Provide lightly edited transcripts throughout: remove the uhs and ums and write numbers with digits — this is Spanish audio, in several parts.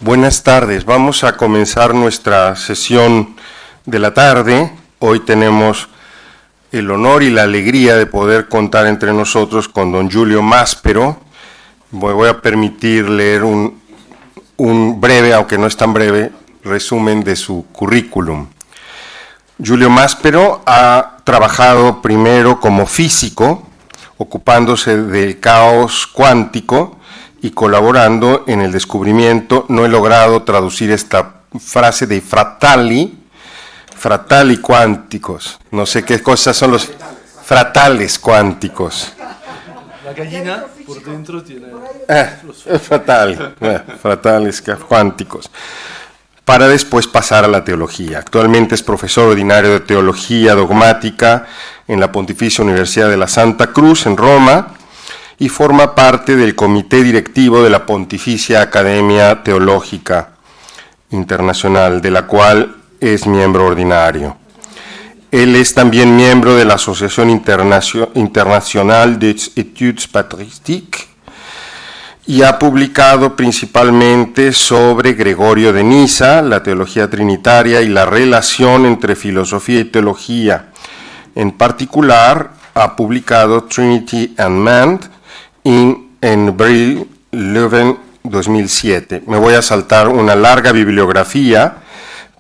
Buenas tardes, vamos a comenzar nuestra sesión de la tarde. Hoy tenemos el honor y la alegría de poder contar entre nosotros con don Giulio Maspero. Voy a permitir leer un breve, aunque no es tan breve, resumen de su currículum. Giulio Maspero ha trabajado primero como físico, ocupándose del caos cuántico y colaborando en el descubrimiento. No he logrado traducir esta frase de fratali cuánticos. No sé qué cosas son los fratales cuánticos. La gallina por dentro tiene... fratales cuánticos. Para después pasar a la teología. Actualmente es profesor ordinario de teología dogmática en la Pontificia Universidad de la Santa Cruz en Roma y forma parte del comité directivo de la Pontificia Academia Teológica Internacional, de la cual es miembro ordinario. Él es también miembro de la Asociación Internacional des Études Patristiques y ha publicado principalmente sobre Gregorio de Niza, la teología trinitaria y la relación entre filosofía y teología. En particular, ha publicado Trinity and Man en Brill, Leuven, 2007. Me voy a saltar una larga bibliografía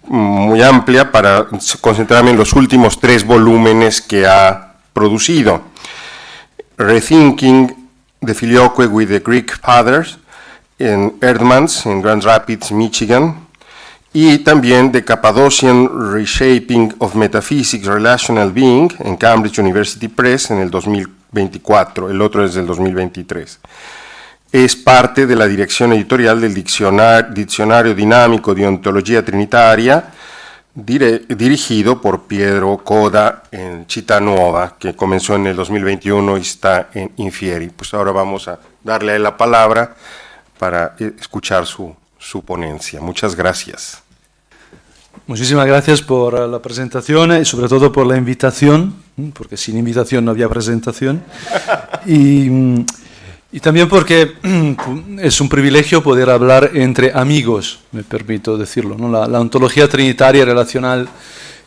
muy amplia para concentrarme en los últimos 3 volúmenes que ha producido. Rethinking the Filioque with the Greek Fathers en Eerdmans, en Grand Rapids, Michigan, y también The Cappadocian Reshaping of Metaphysics Relational Being en Cambridge University Press en el 2024, el otro es del 2023. Es parte de la dirección editorial del Diccionario Dinámico de Ontología Trinitaria, dirigido por Pietro Coda en Città Nuova, que comenzó en el 2021 y está en Infieri. Pues ahora vamos a darle a él la palabra para escuchar su ponencia. Muchas gracias. Muchísimas gracias por la presentación y sobre todo por la invitación, porque sin invitación no había presentación. Y también porque es un privilegio poder hablar entre amigos, me permito decirlo, ¿no? La ontología trinitaria relacional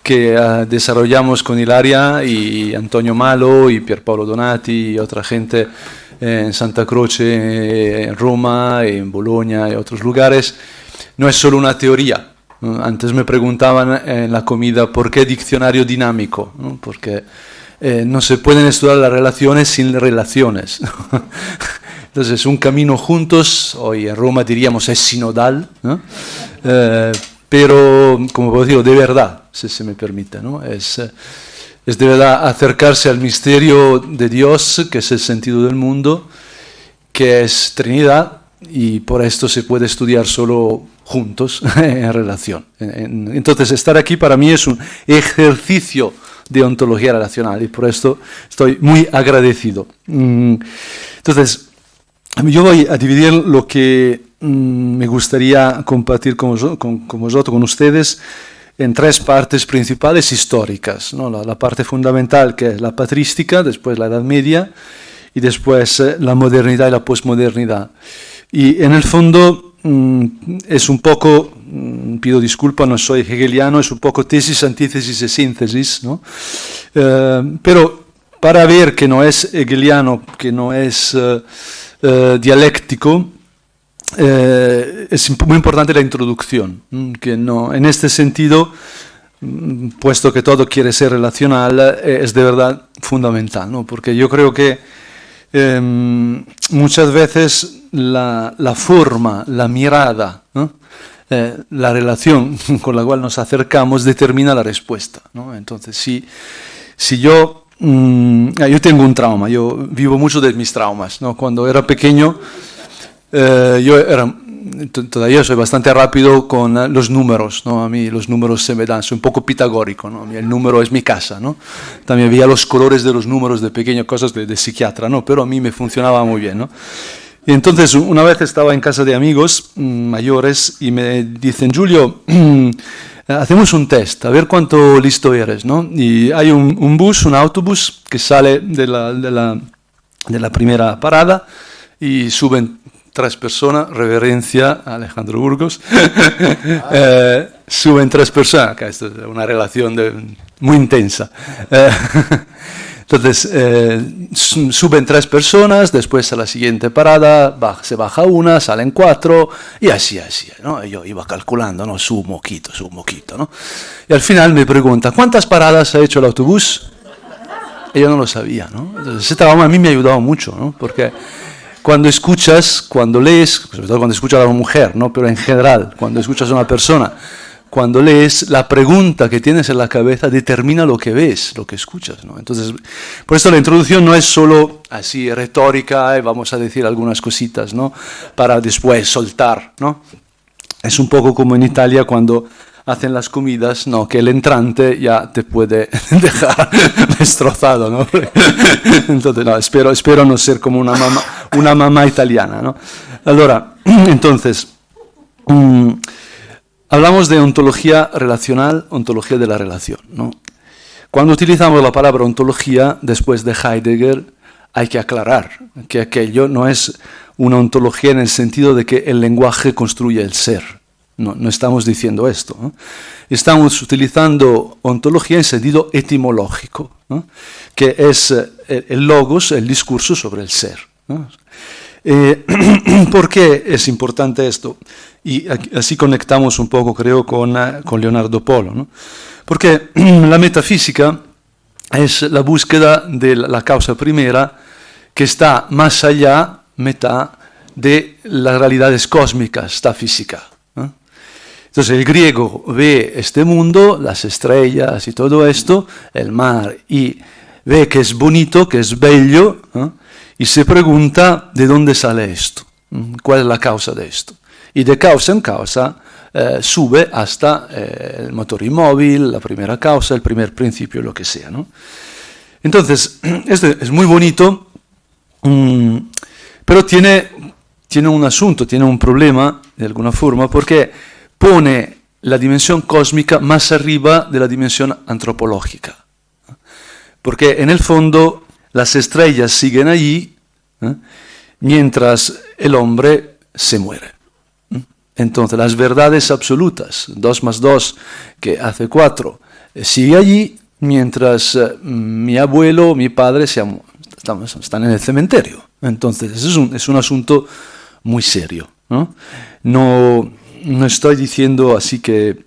que desarrollamos con Ilaria y Antonio Malo y Pierpaolo Donati y otra gente en Santa Croce, en Roma, en Bologna y otros lugares, no es solo una teoría. Antes me preguntaban en la comida por qué diccionario dinámico, ¿no? Porque no se pueden estudiar las relaciones sin relaciones. Entonces es un camino juntos, hoy en Roma diríamos es sinodal, ¿no? Pero, como puedo decirlo, de verdad, si se me permite, ¿no? Es de verdad acercarse al misterio de Dios, que es el sentido del mundo, que es Trinidad, y por esto se puede estudiar solo juntos, en relación. Entonces, estar aquí para mí es un ejercicio de ontología relacional, y por esto estoy muy agradecido. Entonces, yo voy a dividir lo que me gustaría compartir con vosotros, con ustedes, en 3 partes principales históricas, ¿no? La parte fundamental, que es la patrística, después la Edad Media, y después la modernidad y la posmodernidad. Y en el fondo es un poco, pido disculpas, no soy hegeliano, es un poco tesis, antítesis y síntesis, ¿no? Pero para ver que no es hegeliano, que no es dialéctico, es muy importante la introducción, que no, en este sentido, puesto que todo quiere ser relacional, es de verdad fundamental, ¿no? Porque yo creo que muchas veces la forma, la mirada, ¿no? La relación con la cual nos acercamos determina la respuesta, ¿no? Entonces, si yo tengo un trauma, yo vivo mucho de mis traumas, ¿no? Cuando era pequeño, todavía soy bastante rápido con los números, ¿no? A mí los números se me dan, soy un poco pitagórico, ¿no? A mí el número es mi casa, ¿no? También veía los colores de los números de pequeño, cosas de psiquiatra, ¿no? Pero a mí me funcionaba muy bien, ¿no? Y entonces una vez estaba en casa de amigos mayores y me dicen, Giulio, hacemos un test, a ver cuánto listo eres, ¿no? Y hay un bus, un autobús que sale de la primera parada y suben 3 personas, reverencia a Alejandro Burgos, suben 3 personas, que esto es una relación muy intensa. Entonces, suben 3 personas, después a la siguiente parada se baja una, salen 4, y así, ¿no? Yo iba calculando, ¿no? Su un moquito, ¿no? Y al final me pregunta, ¿cuántas paradas ha hecho el autobús? Y yo no lo sabía, ¿no? Entonces, ese trabajo a mí me ha ayudado mucho, ¿no? Porque cuando escuchas, cuando lees, sobre todo cuando escuchas a una mujer, ¿no? Pero en general, cuando escuchas a una persona, cuando lees, la pregunta que tienes en la cabeza determina lo que ves, lo que escuchas, ¿no? Entonces, por esto la introducción no es solo así retórica, y vamos a decir algunas cositas, ¿no? Para después soltar, ¿no? Es un poco como en Italia cuando hacen las comidas, ¿no? Que el entrante ya te puede dejar destrozado, ¿no? Entonces, no, espero no ser como una mamá italiana, ¿no? Allora, entonces, hablamos de ontología relacional, ontología de la relación, ¿no? Cuando utilizamos la palabra ontología, después de Heidegger, hay que aclarar que aquello no es una ontología en el sentido de que el lenguaje construye el ser. No estamos diciendo esto, ¿no? Estamos utilizando ontología en sentido etimológico, ¿no? Que es el logos, el discurso sobre el ser, ¿no? ¿Por qué es importante esto? Y así conectamos un poco, creo, con Leonardo Polo, ¿no? Porque la metafísica es la búsqueda de la causa primera que está más allá, metà, de las realidades cósmicas, está física. Entonces el griego ve este mundo, las estrellas y todo esto, el mar, y ve que es bonito, que es bello, ¿no? Y se pregunta de dónde sale esto, cuál es la causa de esto. Y de causa en causa sube hasta el motor inmóvil, la primera causa, el primer principio, lo que sea, ¿no? Entonces, esto es muy bonito, pero tiene un asunto, tiene un problema de alguna forma, porque pone la dimensión cósmica más arriba de la dimensión antropológica. Porque en el fondo las estrellas siguen allí, mientras el hombre se muere. Entonces las verdades absolutas, 2 más 2 que hace 4, sigue allí, mientras mi abuelo, mi padre están en el cementerio. Entonces es un asunto muy serio, ¿no? No estoy diciendo así que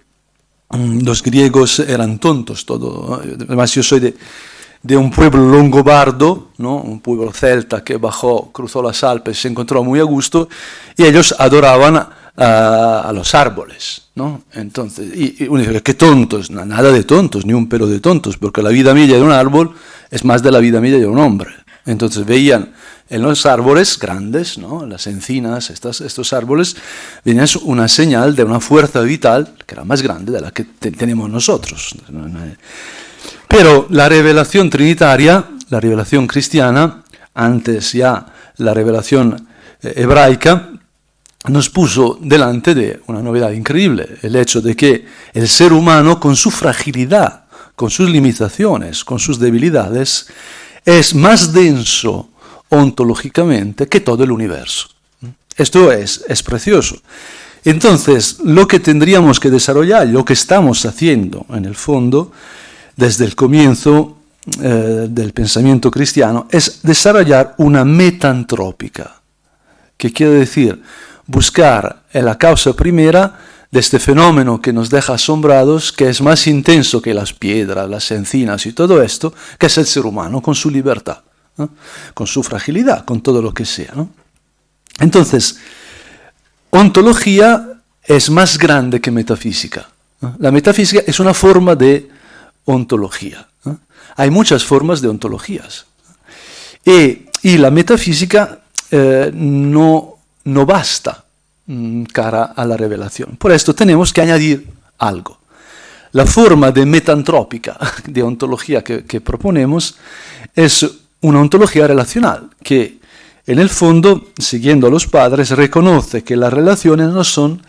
los griegos eran tontos, todo, ¿no? Además yo soy de un pueblo longobardo, ¿no? Un pueblo celta que bajó, cruzó las Alpes, se encontró muy a gusto, y ellos adoraban a los árboles, ¿no? Entonces, y uno dice, qué tontos, nada de tontos, ni un pelo de tontos, porque la vida media de un árbol es más de la vida media de un hombre. Entonces veían en los árboles grandes, ¿no? Las encinas, estos árboles, veían una señal de una fuerza vital que era más grande de la que tenemos nosotros. Pero la revelación trinitaria, la revelación cristiana, antes ya la revelación hebraica, nos puso delante de una novedad increíble, el hecho de que el ser humano, con su fragilidad, con sus limitaciones, con sus debilidades, es más denso ontológicamente que todo el universo. Esto es precioso. Entonces, lo que tendríamos que desarrollar, lo que estamos haciendo en el fondo, desde el comienzo del pensamiento cristiano, es desarrollar una metantrópica, que quiere decir buscar la causa primera de este fenómeno que nos deja asombrados, que es más intenso que las piedras, las encinas y todo esto, que es el ser humano con su libertad, ¿no? Con su fragilidad, con todo lo que sea, ¿no? Entonces, ontología es más grande que metafísica, ¿no? La metafísica es una forma de ontología, ¿no? Hay muchas formas de ontologías. Y la metafísica no basta cara a la revelación. Por esto tenemos que añadir algo. La forma de metantrópica, de ontología que proponemos, es una ontología relacional, que en el fondo, siguiendo a los padres, reconoce que las relaciones no son,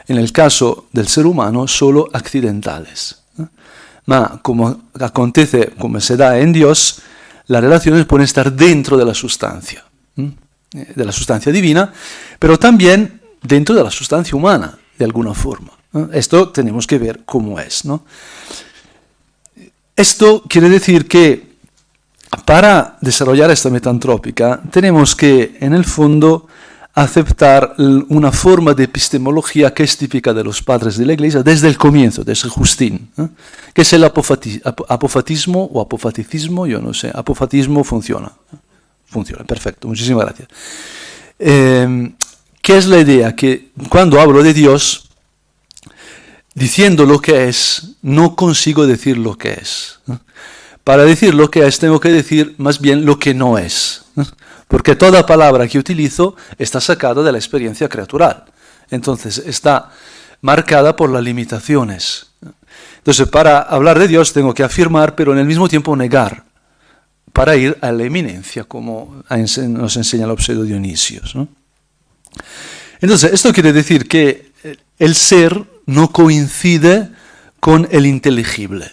en el caso del ser humano, solo accidentales. Ma como acontece, como se da en Dios, las relaciones pueden estar dentro de la sustancia. de la sustancia divina, pero también dentro de la sustancia humana, de alguna forma. Esto tenemos que ver cómo es, ¿no? Esto quiere decir que para desarrollar esta metantrópica tenemos que, en el fondo, aceptar una forma de epistemología que es típica de los padres de la Iglesia desde el comienzo, desde Justín, que es el apofatismo o apofaticismo, yo no sé, apofatismo funciona, perfecto, muchísimas gracias. ¿Qué es la idea? Que cuando hablo de Dios, diciendo lo que es, no consigo decir lo que es. Para decir lo que es, tengo que decir más bien lo que no es. Porque toda palabra que utilizo está sacada de la experiencia creatural. Entonces está marcada por las limitaciones. Entonces para hablar de Dios tengo que afirmar, pero en el mismo tiempo negar, para ir a la eminencia, como nos enseña el pseudo Dionisios, ¿no? Entonces esto quiere decir que el ser no coincide con el inteligible,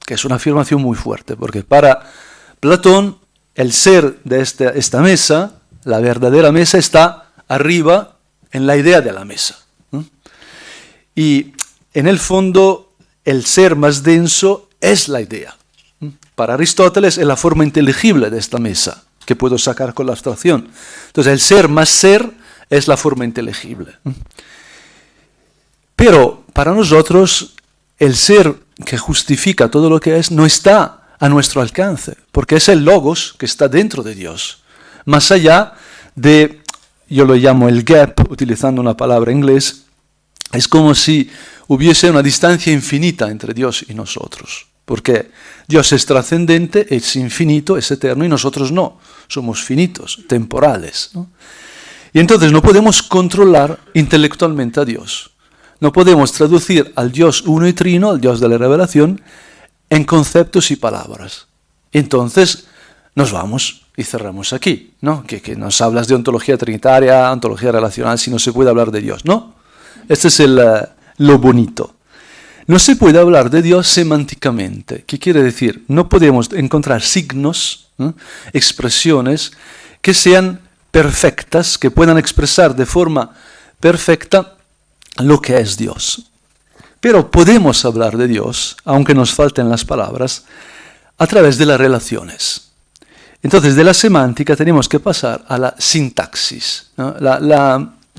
que es una afirmación muy fuerte, porque para Platón el ser de esta mesa, la verdadera mesa, está arriba en la idea de la mesa. Y en el fondo, el ser más denso es la idea. Para Aristóteles es la forma inteligible de esta mesa, que puedo sacar con la abstracción. Entonces, el ser más ser es la forma inteligible. Pero para nosotros, el ser que justifica todo lo que es no está a nuestro alcance, porque es el logos que está dentro de Dios, más allá de, yo lo llamo el gap, utilizando una palabra en inglés, es como si hubiese una distancia infinita entre Dios y nosotros, porque Dios es trascendente, es infinito, es eterno, y nosotros no, somos finitos, temporales, ¿no? Y entonces no podemos controlar intelectualmente a Dios, no podemos traducir al Dios uno y trino, al Dios de la revelación, en conceptos y palabras. Entonces nos vamos y cerramos aquí, ¿no? Que nos hablas de ontología trinitaria, ontología relacional, si no se puede hablar de Dios, ¿no? Este es lo bonito. No se puede hablar de Dios semánticamente. ¿Qué quiere decir? No podemos encontrar signos, ¿no?, expresiones que sean perfectas, que puedan expresar de forma perfecta lo que es Dios. Pero podemos hablar de Dios, aunque nos falten las palabras, a través de las relaciones. Entonces, de la semántica tenemos que pasar a la sintaxis, ¿no?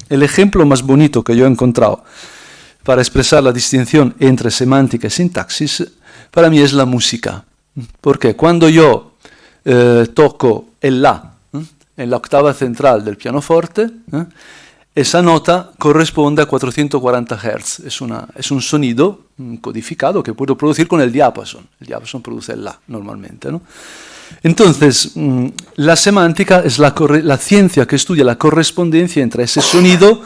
El ejemplo más bonito que yo he encontrado para expresar la distinción entre semántica y sintaxis, para mí es la música. Porque cuando yo toco el La en la octava central del pianoforte, esa nota corresponde a 440 Hz. Es un sonido codificado que puedo producir con el diápason. El diápason produce el La normalmente, ¿no? Entonces, la semántica es la ciencia que estudia la correspondencia entre ese sonido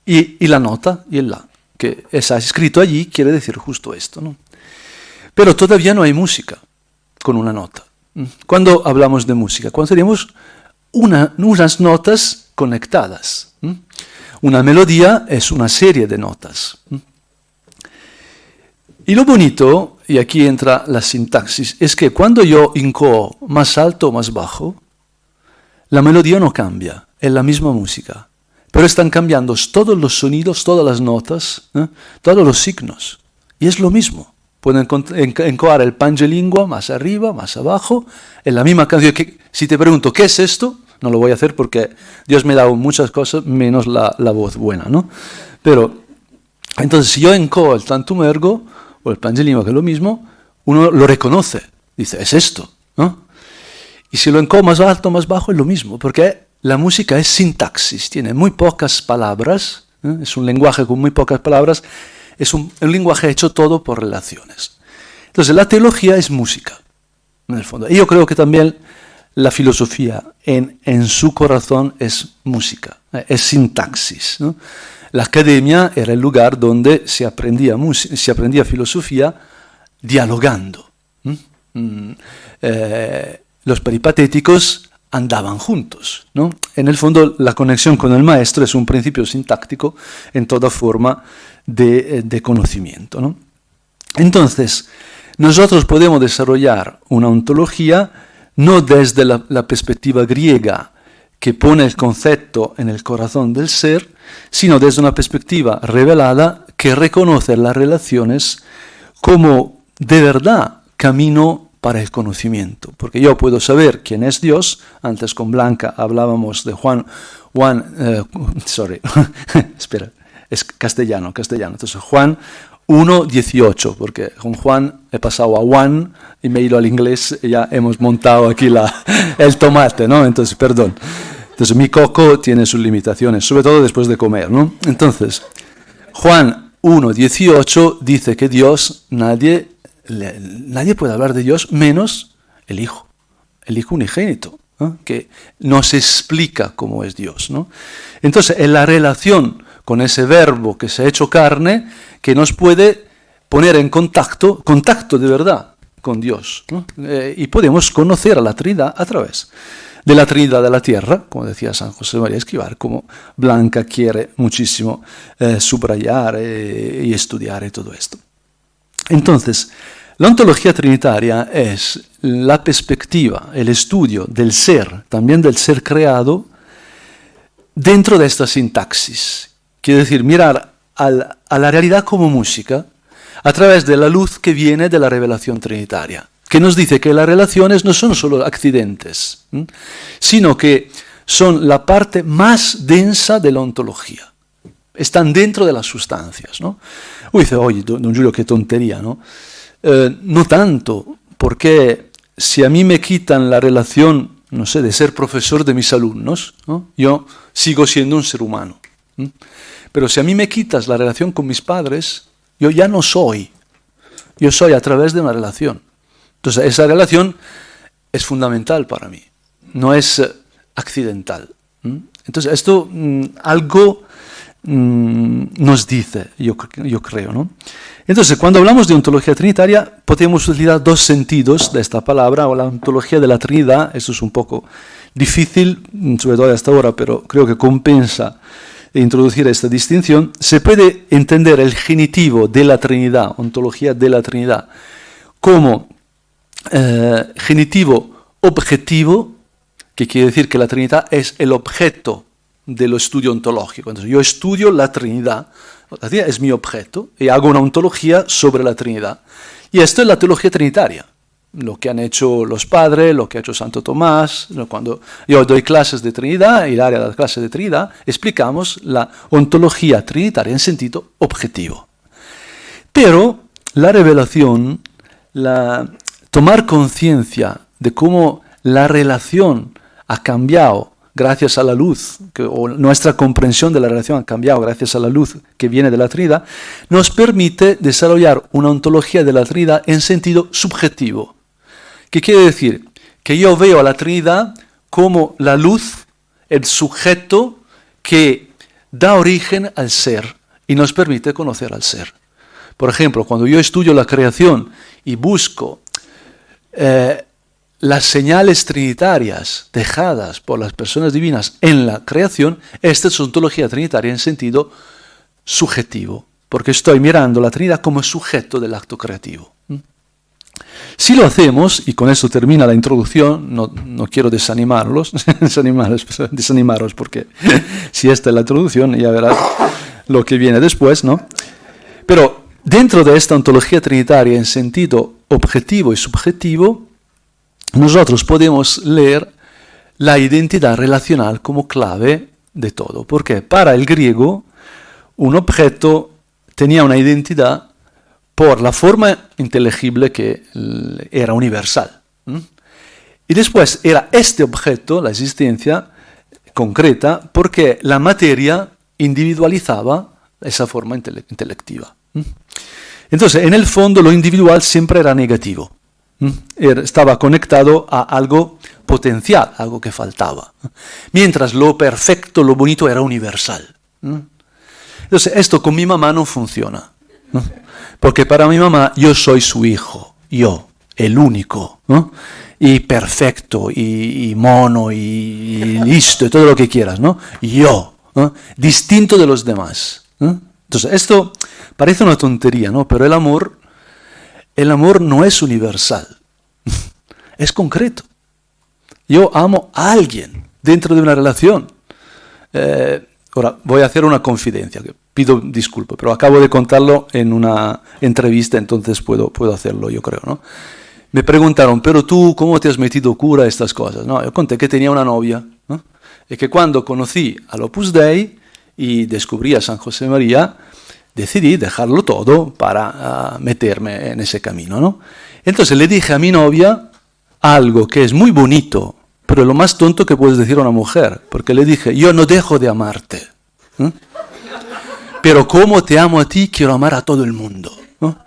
y la nota y el La. Que está escrito allí quiere decir justo esto, ¿no? Pero todavía no hay música con una nota. Cuando hablamos de música, cuando tenemos unas notas conectadas. Una melodía es una serie de notas. Y lo bonito, y aquí entra la sintaxis, es que cuando yo incoo más alto o más bajo, la melodía no cambia, es la misma música. Pero están cambiando todos los sonidos, todas las notas, todos los signos. Y es lo mismo. Puedo encoar el pangelingua más arriba, más abajo, en la misma canción. Que, si te pregunto, ¿qué es esto? No lo voy a hacer porque Dios me ha dado muchas cosas, menos la voz buena, ¿no? Pero, entonces, si yo encoo el tantum ergo, o el pangelingua, que es lo mismo, uno lo reconoce. Dice, es esto, ¿no? Y si lo encoo más alto, más bajo, es lo mismo, porque la música es sintaxis, tiene muy pocas palabras, es un lenguaje con muy pocas palabras, es un lenguaje hecho todo por relaciones. Entonces la teología es música, en el fondo. Y yo creo que también la filosofía en su corazón es música, es sintaxis, ¿no? La academia era el lugar donde se aprendía filosofía dialogando. Los peripatéticos andaban juntos, ¿no? En el fondo, la conexión con el maestro es un principio sintáctico en toda forma de conocimiento, ¿no? Entonces, nosotros podemos desarrollar una ontología no desde la perspectiva griega, que pone el concepto en el corazón del ser, sino desde una perspectiva revelada que reconoce las relaciones como de verdad camino para el conocimiento. Porque yo puedo saber quién es Dios. Antes con Blanca hablábamos de espera, es castellano. Entonces Juan 1:18, porque con Juan he pasado a Juan y me he ido al inglés y ya hemos montado aquí el tomate, ¿no? Entonces, perdón. Entonces mi coco tiene sus limitaciones, sobre todo después de comer, ¿no? Entonces, Juan 1:18 dice que Dios, nadie puede hablar de Dios menos el Hijo unigénito, ¿no? Que nos explica cómo es Dios, ¿no? Entonces, en la relación con ese verbo que se ha hecho carne, que nos puede poner en contacto de verdad con Dios, ¿no? Y podemos conocer a la Trinidad a través de la Trinidad de la Tierra, como decía San José María Escrivá, como Blanca quiere muchísimo subrayar y estudiar y todo esto. Entonces, la ontología trinitaria es la perspectiva, el estudio del ser, también del ser creado, dentro de esta sintaxis. Quiere decir, mirar a la realidad como música a través de la luz que viene de la revelación trinitaria, que nos dice que las relaciones no son solo accidentes, sino que son la parte más densa de la ontología. Están dentro de las sustancias, ¿no? Dice, oye, don Giulio, qué tontería, ¿no? No tanto, porque si a mí me quitan la relación, no sé, de ser profesor de mis alumnos, ¿no? Yo sigo siendo un ser humano. Pero si a mí me quitas la relación con mis padres, yo ya no soy. Yo soy a través de una relación. Entonces, esa relación es fundamental para mí, no es accidental. Entonces, esto algo nos dice, yo creo, ¿no? Entonces, cuando hablamos de ontología trinitaria, podemos utilizar dos sentidos de esta palabra, o la ontología de la Trinidad. Eso es un poco difícil, sobre todo hasta ahora, pero creo que compensa introducir esta distinción. Se puede entender el genitivo de la Trinidad, ontología de la Trinidad, como genitivo objetivo, que quiere decir que la Trinidad es el objeto del estudio ontológico. Entonces, yo estudio la Trinidad es mi objeto y hago una ontología sobre la Trinidad. Y esto es la teología trinitaria, lo que han hecho los padres, lo que ha hecho Santo Tomás. Cuando yo doy clases de Trinidad, y el área de las clases de Trinidad, explicamos la ontología trinitaria en sentido objetivo. Pero la revelación, tomar conciencia de cómo la relación ha cambiado gracias a la luz, o nuestra comprensión de la relación ha cambiado gracias a la luz que viene de la Trinidad, nos permite desarrollar una ontología de la Trinidad en sentido subjetivo. ¿Qué quiere decir? Que yo veo a la Trinidad como la luz, el sujeto que da origen al ser y nos permite conocer al ser. Por ejemplo, cuando yo estudio la creación y busco las señales trinitarias dejadas por las personas divinas en la creación, esta es ontología trinitaria en sentido subjetivo, porque estoy mirando la Trinidad como sujeto del acto creativo. Si lo hacemos, y con eso termina la introducción, no quiero desanimaros, porque si esta es la introducción, ya verás lo que viene después, ¿no? Pero dentro de esta ontología trinitaria en sentido objetivo y subjetivo, nosotros podemos leer la identidad relacional como clave de todo. Porque para el griego, un objeto tenía una identidad por la forma inteligible que era universal. Y después era este objeto, la existencia concreta, porque la materia individualizaba esa forma intelectiva. Entonces, en el fondo, lo individual siempre era negativo. Estaba conectado a algo potencial, algo que faltaba. Mientras lo perfecto, lo bonito era universal. Entonces, esto con mi mamá no funciona. Porque para mi mamá, yo soy su hijo, yo, el único, ¿no? Y perfecto, y mono, y listo, y todo lo que quieras, ¿no? Yo, ¿no? Distinto de los demás. Entonces, esto parece una tontería, ¿no? Pero el amor no es universal, es concreto. Yo amo a alguien, dentro de una relación. Ahora, voy a hacer una confidencia, que pido disculpas, pero acabo de contarlo en una entrevista, entonces puedo hacerlo, yo creo, ¿no? Me preguntaron, pero tú, ¿cómo te has metido cura a estas cosas? No, yo conté que tenía una novia, ¿no? Y que cuando conocí al Opus Dei y descubrí a San José María, decidí dejarlo todo para meterme en ese camino, ¿no? Entonces le dije a mi novia algo que es muy bonito, pero lo más tonto que puedes decir a una mujer, porque le dije, yo no dejo de amarte, ¿no? Pero como te amo a ti, quiero amar a todo el mundo, ¿no?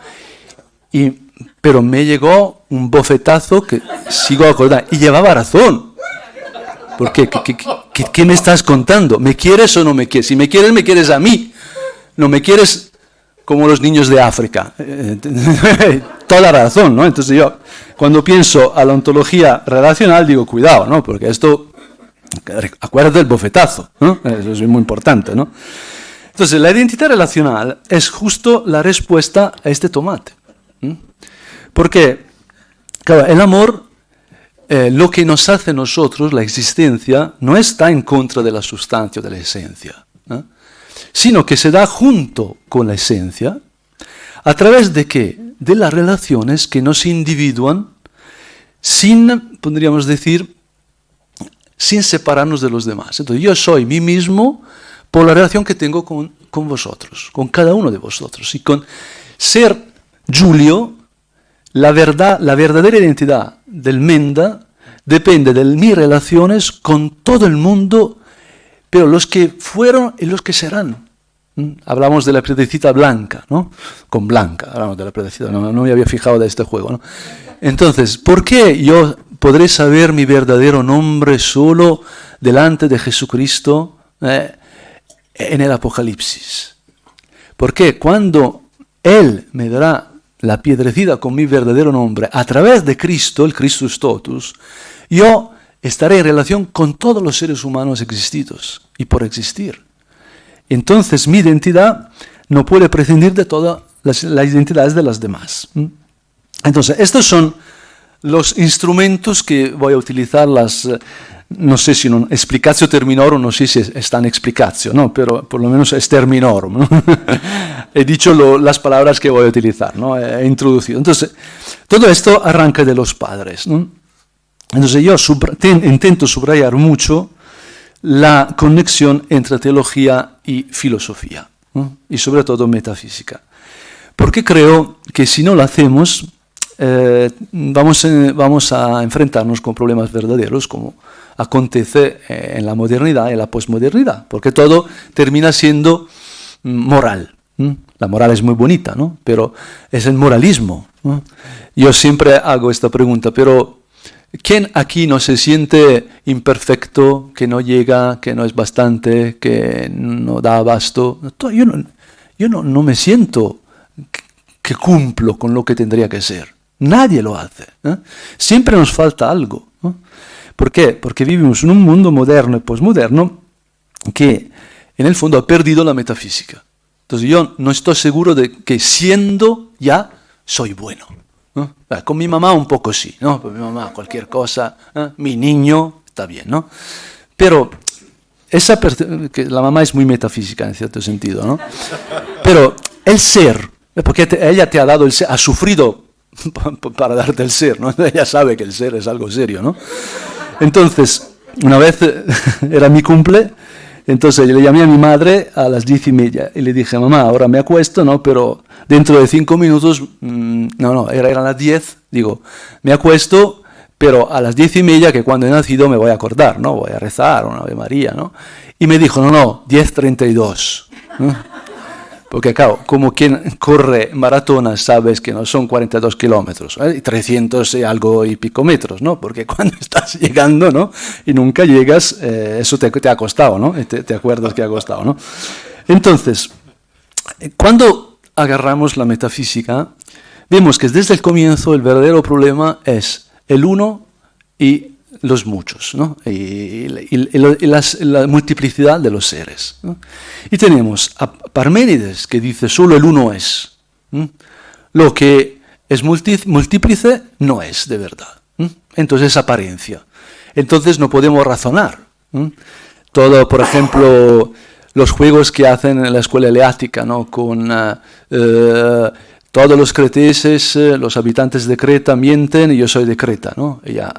Pero me llegó un bofetazo que sigo acordando, y llevaba razón. ¿Por qué? ¿Qué me estás contando? ¿Me quieres o no me quieres? Si me quieres a mí. No me quieres como los niños de África. Toda razón, ¿no? Entonces yo, cuando pienso a la ontología relacional, digo, cuidado, ¿no? Porque esto, acuérdate del bofetazo, ¿no? Eso es muy importante, ¿no? Entonces, la identidad relacional es justo la respuesta a este tomate. Porque, claro, el amor, lo que nos hace nosotros, la existencia, no está en contra de la sustancia o de la esencia, ¿no? Sino que se da junto con la esencia, a través de ¿qué? De las relaciones que nos individuan sin, podríamos decir, sin separarnos de los demás. Entonces yo soy mí mismo por la relación que tengo con vosotros, con cada uno de vosotros. Y con ser Giulio, la verdadera identidad del Menda depende de mis relaciones con todo el mundo, pero los que fueron y los que serán. Hablamos de la piedrecita blanca, ¿no? Con Blanca, hablamos de la piedrecita, no me había fijado de este juego, ¿no? Entonces, ¿por qué yo podré saber mi verdadero nombre solo delante de Jesucristo en el Apocalipsis? Porque cuando Él me dará la piedrecita con mi verdadero nombre a través de Cristo, el Christus totus, yo estaré en relación con todos los seres humanos existidos y por existir. Entonces mi identidad no puede prescindir de todas las identidades de las demás. Entonces estos son los instrumentos que voy a utilizar, no sé si non explicatio terminorum, no sé si está en explicatio, ¿no? Pero por lo menos es terminorum, ¿no? He dicho las palabras que voy a utilizar, ¿no? He introducido. Entonces todo esto arranca de los padres, ¿no? Entonces yo intento subrayar mucho la conexión entre teología y filosofía, ¿no? Y sobre todo metafísica. Porque creo que si no lo hacemos, vamos a enfrentarnos con problemas verdaderos, como acontece en la modernidad y en la posmodernidad, porque todo termina siendo moral. La moral es muy bonita, ¿no? Pero es el moralismo, ¿no? Yo siempre hago esta pregunta, pero ¿quién aquí no se siente imperfecto, que no llega, que no es bastante, que no da abasto? Yo no me siento que cumplo con lo que tendría que ser. Nadie lo hace, ¿eh? Siempre nos falta algo, ¿no? ¿Por qué? Porque vivimos en un mundo moderno y posmoderno que en el fondo ha perdido la metafísica. Entonces yo no estoy seguro de que siendo ya soy bueno, ¿no? Con mi mamá un poco sí, ¿no? Con mi mamá cualquier cosa, mi niño está bien, ¿no? Pero que la mamá es muy metafísica en cierto sentido, ¿no? Pero el ser, porque ella te ha dado el ser, ha sufrido para darte el ser, ¿no? Ella sabe que el ser es algo serio, ¿no? Entonces, una vez era mi cumple, entonces le llamé a mi madre a las 10:30 y le dije, mamá, ahora me acuesto, ¿no? Pero dentro de 5 minutos, eran las 10, digo, me acuesto, pero a las 10:30, que cuando he nacido me voy a acordar, ¿no? Voy a rezar una Ave María, ¿no? Y me dijo, no, 10:32, ¿no? Porque claro, como quien corre maratona sabes que no son 42 kilómetros, 300 y algo y pico metros, ¿no? Porque cuando estás llegando, ¿no? Y nunca llegas, eso te ha costado, ¿no? Te acuerdas que ha costado, ¿no? Entonces, cuando agarramos la metafísica, vemos que desde el comienzo el verdadero problema es el uno y los muchos, ¿no? Y la multiplicidad de los seres, ¿no? Y tenemos a Parménides, que dice solo el uno es, ¿no? Lo que es múltiplice no es de verdad, ¿no? Entonces es apariencia. Entonces no podemos razonar, Todo, por ejemplo, los juegos que hacen en la escuela eleática, ¿no? Con todos los cretenses, los habitantes de Creta mienten y yo soy de Creta, ¿no? Y ya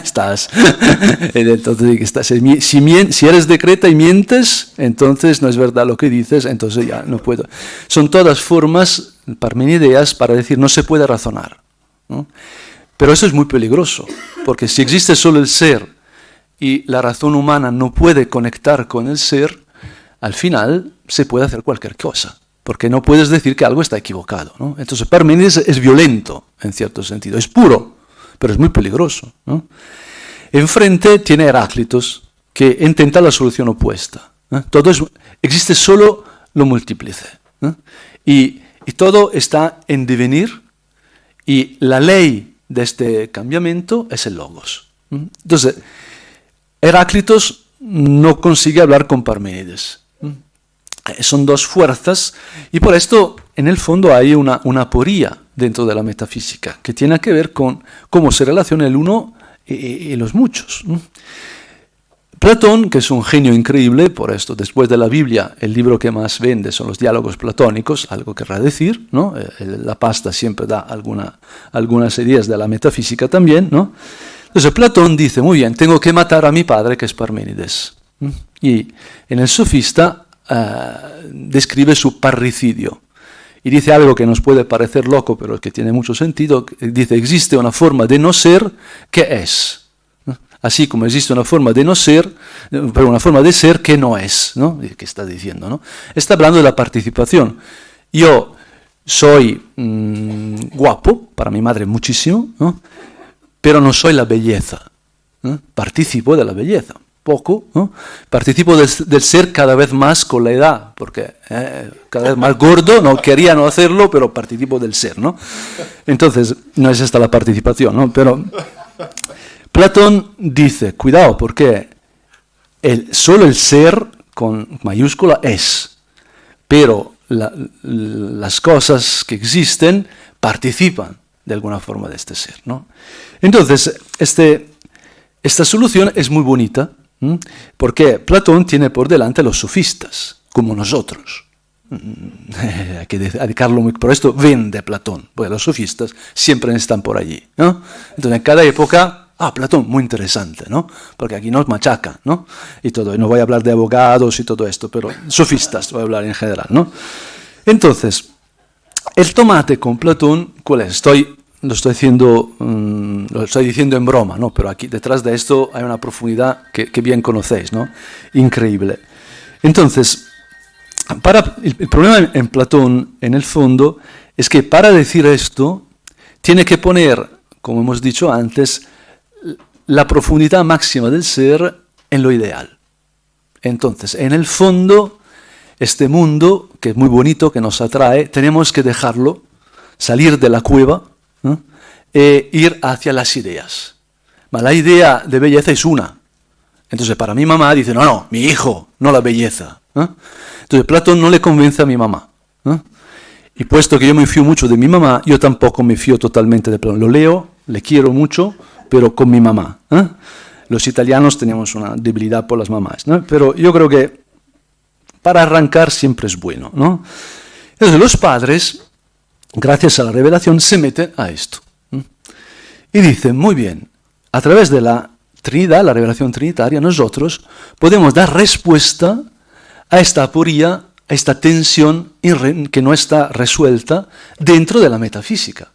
estás. Entonces, si eres de Creta y mientes, entonces no es verdad lo que dices, entonces ya no puedo. Son todas formas parmenideas para decir no se puede razonar, ¿no? Pero eso es muy peligroso, porque si existe solo el ser y la razón humana no puede conectar con el ser, al final se puede hacer cualquier cosa, porque no puedes decir que algo está equivocado, ¿no? Entonces Parménides es violento, en cierto sentido, es puro, pero es muy peligroso, ¿no? Enfrente tiene Heráclitos, que intenta la solución opuesta, ¿no? Existe solo lo múltiplice, ¿no? Y todo está en devenir, y la ley de este cambiamiento es el logos, ¿no? Entonces, Heráclitos no consigue hablar con Parménides. Son dos fuerzas, y por esto en el fondo hay una aporía dentro de la metafísica que tiene que ver con cómo se relaciona el uno y los muchos. Platón, que es un genio increíble, por esto después de la Biblia el libro que más vende son los diálogos platónicos, algo querrá decir, ¿no? La pasta siempre da algunas ideas de la metafísica también, ¿no? Entonces Platón dice, muy bien, tengo que matar a mi padre que es Parménides. Y en el Sofista describe su parricidio y dice algo que nos puede parecer loco pero que tiene mucho sentido. Dice, existe una forma de no ser que es, ¿no? Así como existe una forma de no ser, pero una forma de ser que no es, ¿no? ¿Qué está diciendo, no? Está hablando de la participación. Yo soy guapo, para mi madre muchísimo, ¿no? Pero no soy la belleza, ¿no? Participo de la belleza poco, ¿no? Participo del ser cada vez más con la edad, porque cada vez más gordo, no quería no hacerlo, pero participo del ser, ¿no? Entonces, no es esta la participación, ¿no? Pero Platón dice, cuidado, porque solo el ser, con mayúscula, es, pero las cosas que existen participan de alguna forma de este ser, ¿no? Entonces, esta solución es muy bonita, porque Platón tiene por delante a los sofistas, como nosotros. Hay que dedicarlo muy, por esto vende Platón, porque los sofistas siempre están por allí, ¿no? Entonces en cada época, Platón, muy interesante, ¿no? Porque aquí nos machaca, ¿no? Y todo, y no voy a hablar de abogados y todo esto, pero sofistas voy a hablar en general, ¿no? Entonces, el tomate con Platón, ¿cuál es? Lo estoy diciendo en broma, ¿no? Pero aquí detrás de esto hay una profundidad que bien conocéis, ¿no? Increíble. Entonces, el problema en Platón, en el fondo, es que para decir esto, tiene que poner, como hemos dicho antes, la profundidad máxima del ser en lo ideal. Entonces, en el fondo, este mundo, que es muy bonito, que nos atrae, tenemos que dejarlo, salir de la cueva, ¿no? E ir hacia las ideas. La idea de belleza es una. Entonces para mi mamá dice, no, mi hijo, no la belleza, ¿no? Entonces Platón no le convence a mi mamá, ¿no? Y puesto que yo me fío mucho de mi mamá, yo tampoco me fío totalmente de Platón. Lo leo, le quiero mucho, pero con mi mamá, ¿eh? Los italianos tenemos una debilidad por las mamás, ¿no? Pero yo creo que para arrancar siempre es bueno, ¿no? Entonces los padres, gracias a la revelación, se meten a esto. Y dicen, muy bien, a través de la Trinidad, la revelación trinitaria, nosotros podemos dar respuesta a esta aporía, a esta tensión que no está resuelta dentro de la metafísica.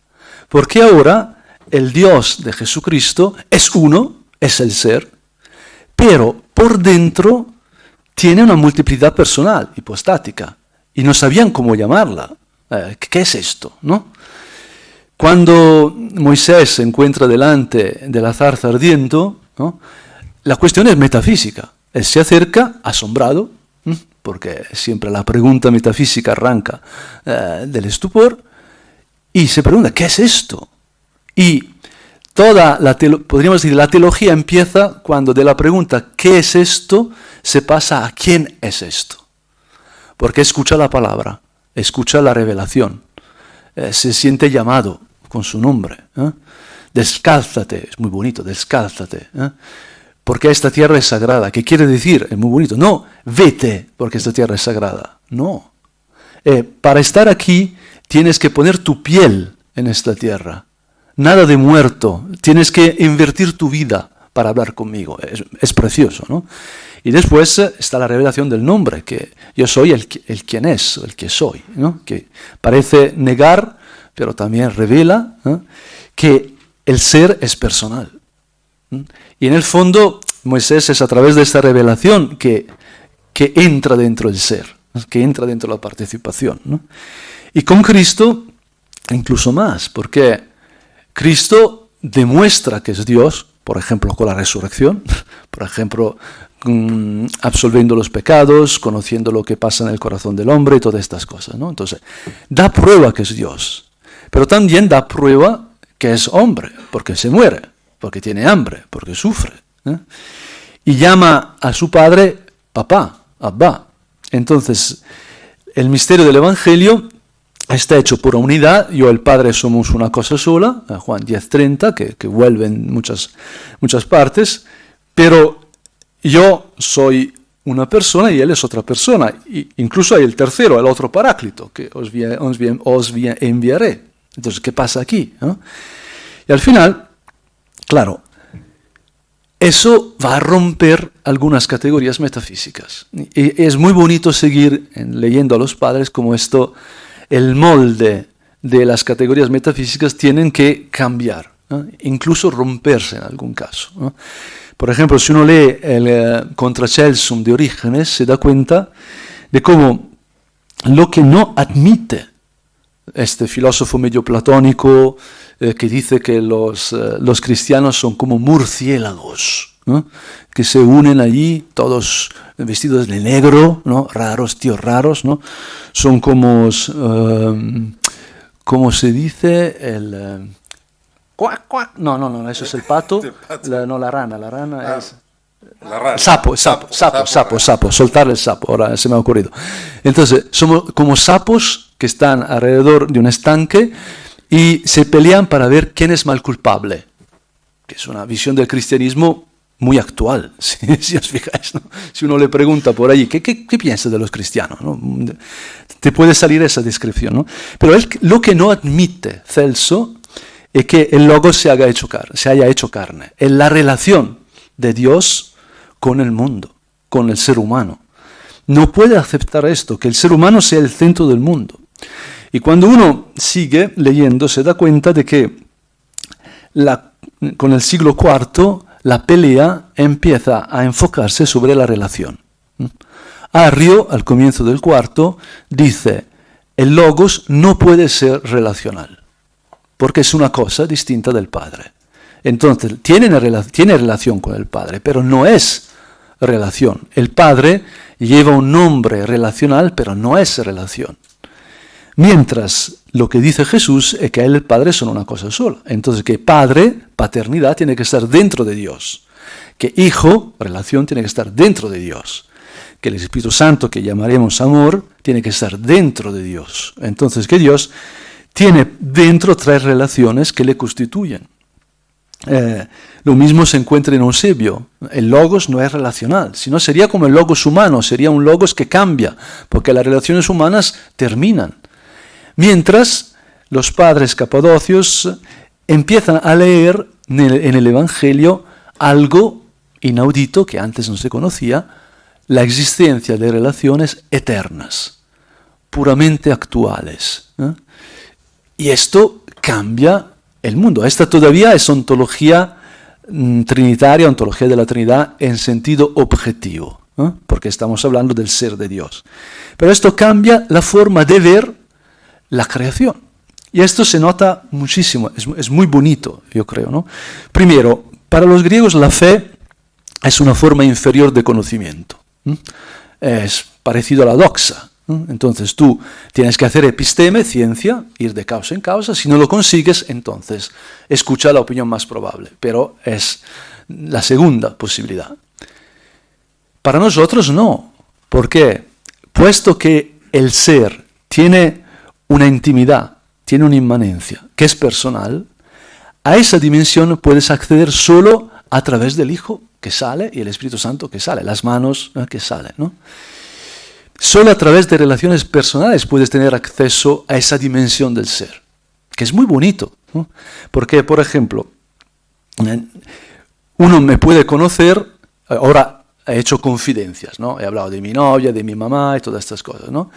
Porque ahora el Dios de Jesucristo es uno, es el ser, pero por dentro tiene una multiplicidad personal, hipostática, y no sabían cómo llamarla. ¿Qué es esto, no? Cuando Moisés se encuentra delante de la zarza ardiendo, ¿no? La cuestión es metafísica. Él se acerca asombrado, porque siempre la pregunta metafísica arranca del estupor, y se pregunta, ¿qué es esto? Y toda podríamos decir, la teología empieza cuando de la pregunta, ¿qué es esto?, se pasa a ¿quién es esto? Porque escucha la palabra, escucha la revelación, se siente llamado con su nombre. Descálzate, es muy bonito, descálzate. porque esta tierra es sagrada. ¿Qué quiere decir? Es muy bonito. No, vete porque esta tierra es sagrada. No. Para estar aquí tienes que poner tu piel en esta tierra. Nada de muerto. Tienes que invertir tu vida para hablar conmigo. Es precioso, ¿no? Y después está la revelación del nombre, que yo soy el quien es, el que soy, ¿no? Que parece negar, pero también revela, ¿no?, que el ser es personal. Y en el fondo, Moisés es a través de esta revelación que entra dentro del ser, que entra dentro de la participación, ¿no? Y con Cristo, incluso más, porque Cristo demuestra que es Dios, por ejemplo, con la resurrección, por ejemplo, absolviendo los pecados, conociendo lo que pasa en el corazón del hombre y todas estas cosas, ¿no? Entonces, da prueba que es Dios, pero también da prueba que es hombre, porque se muere, porque tiene hambre, porque sufre, ¿eh? Y llama a su padre papá, Abba. Entonces, el misterio del Evangelio está hecho por unidad. Yo y el Padre somos una cosa sola, Juan 10:30, que vuelve en muchas partes, pero yo soy una persona y él es otra persona. Y incluso hay el tercero, el otro paráclito, que os enviaré. Entonces, ¿qué pasa aquí, ¿no? Y al final, claro, eso va a romper algunas categorías metafísicas. Y es muy bonito seguir leyendo a los padres como esto, el molde de las categorías metafísicas tienen que cambiar, ¿no? Incluso romperse en algún caso, ¿no? Por ejemplo, si uno lee el Contra Celsum de Orígenes, se da cuenta de cómo lo que no admite este filósofo medio platónico que dice que los cristianos son como murciélagos, ¿no?, que se unen allí, todos vestidos de negro, ¿no?, raros, tíos raros, ¿no? Son como, ¿cómo se dice? El... cuac, cuac. No, eso es el pato. La rana es... La rana. Sapo, soltar el sapo, ahora se me ha ocurrido. Entonces, somos como sapos que están alrededor de un estanque y se pelean para ver quién es más culpable, que es una visión del cristianismo muy actual, si os fijáis, ¿no? Si uno le pregunta por allí, ¿qué piensas de los cristianos?, ¿no?, te puede salir esa descripción, ¿no? Pero lo que no admite Celso es que el Logos se haya hecho carne, es la relación de Dios con el mundo, con el ser humano. No puede aceptar esto, que el ser humano sea el centro del mundo. Y cuando uno sigue leyendo se da cuenta de que con el siglo IV la pelea empieza a enfocarse sobre la relación. Arrio, al comienzo del IV, dice, el Logos no puede ser relacional, porque es una cosa distinta del Padre. Entonces, tiene relación con el Padre, pero no es relación. El Padre lleva un nombre relacional, pero no es relación. Mientras lo que dice Jesús es que él y el Padre son una cosa sola. Entonces, que Padre, paternidad, tiene que estar dentro de Dios. Que Hijo, relación, tiene que estar dentro de Dios. Que el Espíritu Santo, que llamaremos amor, tiene que estar dentro de Dios. Entonces, que Dios tiene dentro tres relaciones que le constituyen. Lo mismo se encuentra en Eusebio. El Logos no es relacional, sino sería como el Logos humano, sería un Logos que cambia, porque las relaciones humanas terminan. Mientras los padres capadocios empiezan a leer en el Evangelio algo inaudito que antes no se conocía, la existencia de relaciones eternas, puramente actuales, ¿eh? Y esto cambia el mundo. Esta todavía es ontología trinitaria, ontología de la Trinidad en sentido objetivo, ¿eh? Porque estamos hablando del ser de Dios. Pero esto cambia la forma de ver la creación. Y esto se nota muchísimo, es muy bonito, yo creo, ¿no? Primero, para los griegos la fe es una forma inferior de conocimiento. Es parecido a la doxa. Entonces tú tienes que hacer episteme, ciencia, ir de causa en causa. Si no lo consigues, entonces escucha la opinión más probable. Pero es la segunda posibilidad. Para nosotros no. ¿Por qué? Puesto que el ser tiene una intimidad, tiene una inmanencia, que es personal, a esa dimensión puedes acceder solo a través del Hijo que sale y el Espíritu Santo que sale, las manos que salen, ¿no? Solo a través de relaciones personales puedes tener acceso a esa dimensión del ser, que es muy bonito, ¿no? Porque, por ejemplo, uno me puede conocer, ahora he hecho confidencias, ¿no? He hablado de mi novia, de mi mamá y todas estas cosas, ¿no?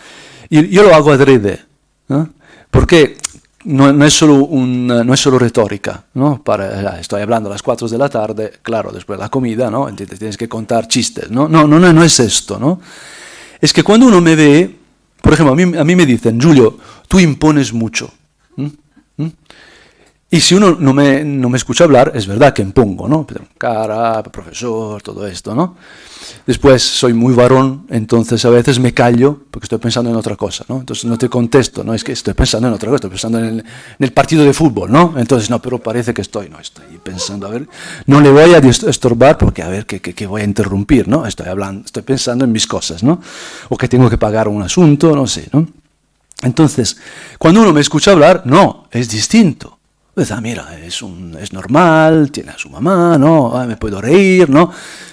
Y yo lo hago adrede, ¿no? Porque no es solo retórica, ¿no? Estoy hablando a las 4 de la tarde, claro, después de la comida, ¿no? Entonces tienes que contar chistes, ¿no? No es esto, ¿no? Es que cuando uno me ve, por ejemplo, a mí me dicen, Giulio, tú impones mucho. Y si uno no me escucha hablar, es verdad que impongo, ¿no? Cara, profesor, todo esto, ¿no? Después soy muy varón, entonces a veces me callo porque estoy pensando en otra cosa, ¿no? Entonces no te contesto, ¿no? Es que estoy pensando en otra cosa, estoy pensando en el partido de fútbol, ¿no? Entonces, no, pero parece que estoy pensando, a ver, no le voy a estorbar porque a ver que voy a interrumpir, ¿no? Estoy pensando en mis cosas, ¿no? O que tengo que pagar un asunto, no sé, ¿no? Entonces, cuando uno me escucha hablar, no, es distinto. Pues, mira, es normal, tiene a su mamá, ¿no? Me puedo reír, ¿no?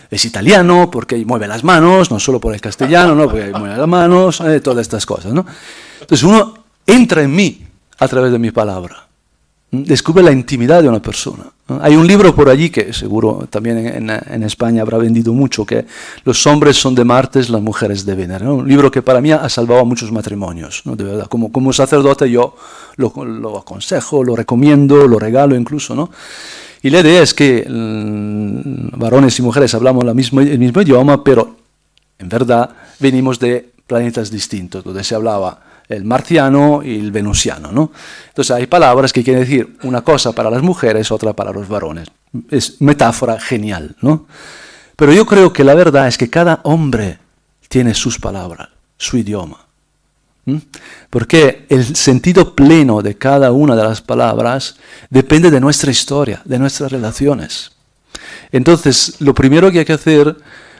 Es italiano porque mueve las manos, no solo por el castellano, ¿no? Porque mueve las manos, todas estas cosas, ¿no? Entonces uno entra en mí a través de mi palabra, descubre la intimidad de una persona, ¿no? Hay un libro por allí que seguro también en España habrá vendido mucho, que los hombres son de Marte, las mujeres de Venere, ¿no? Un libro que para mí ha salvado a muchos matrimonios, ¿no? De verdad, como sacerdote yo lo aconsejo, lo recomiendo, lo regalo incluso, ¿no? Y la idea es que varones y mujeres hablamos el mismo idioma, pero en verdad venimos de planetas distintos, donde se hablaba el marciano y el venusiano, ¿no? Entonces hay palabras que quieren decir una cosa para las mujeres, otra para los varones. Es metáfora genial, ¿no? Pero yo creo que la verdad es que cada hombre tiene sus palabras, su idioma. Porque el sentido pleno de cada una de las palabras depende de nuestra historia, de nuestras relaciones. Entonces, lo primero que hay que hacer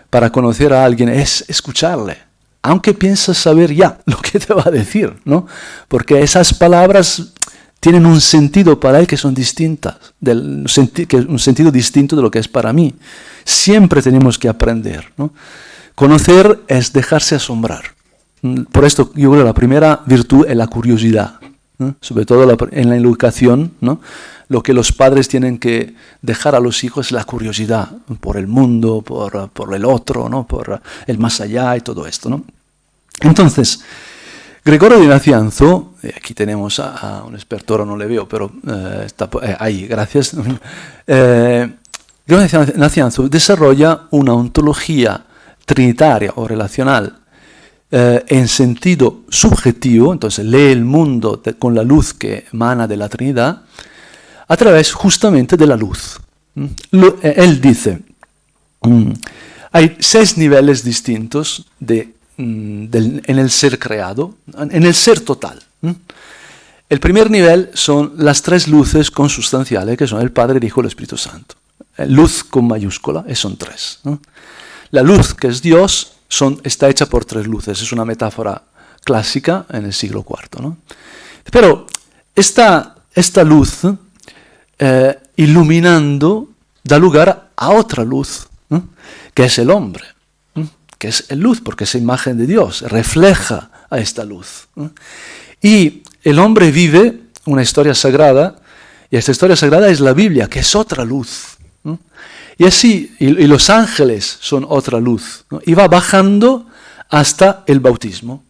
para conocer a alguien es escucharle, aunque piensas saber ya lo que te va a decir, ¿no? Porque esas palabras tienen un sentido para él que son distintas, un sentido distinto de lo que es para mí. Siempre tenemos que aprender, ¿no? Conocer es dejarse asombrar. Por esto yo creo que la primera virtud es la curiosidad, ¿no? Sobre todo en la educación, ¿no? Lo que los padres tienen que dejar a los hijos es la curiosidad por el mundo, por el otro, ¿no? Por el más allá y todo esto, ¿no? Entonces, Gregorio de Nacianzo, aquí tenemos a un experto, ahora no le veo, pero está ahí, gracias. Gregorio de Nacianzo desarrolla una ontología trinitaria o relacional en sentido subjetivo, entonces lee el mundo con la luz que emana de la Trinidad, a través justamente de la luz. Él dice, hay 6 niveles distintos en el ser creado, en el ser total. El primer nivel son las 3 luces consustanciales, que son el Padre, el Hijo y el Espíritu Santo. Luz con mayúscula, son 3. La luz, que es Dios, está hecha por 3 luces. Es una metáfora clásica en el siglo IV, ¿no? Pero esta luz, iluminando, da lugar a otra luz, ¿no? Que es el hombre, ¿no? Que es luz, porque es imagen de Dios, refleja a esta luz, ¿no? Y el hombre vive una historia sagrada, y esta historia sagrada es la Biblia, que es otra luz, ¿no? Y así, y los ángeles son otra luz, ¿no? Y va bajando hasta el bautismo,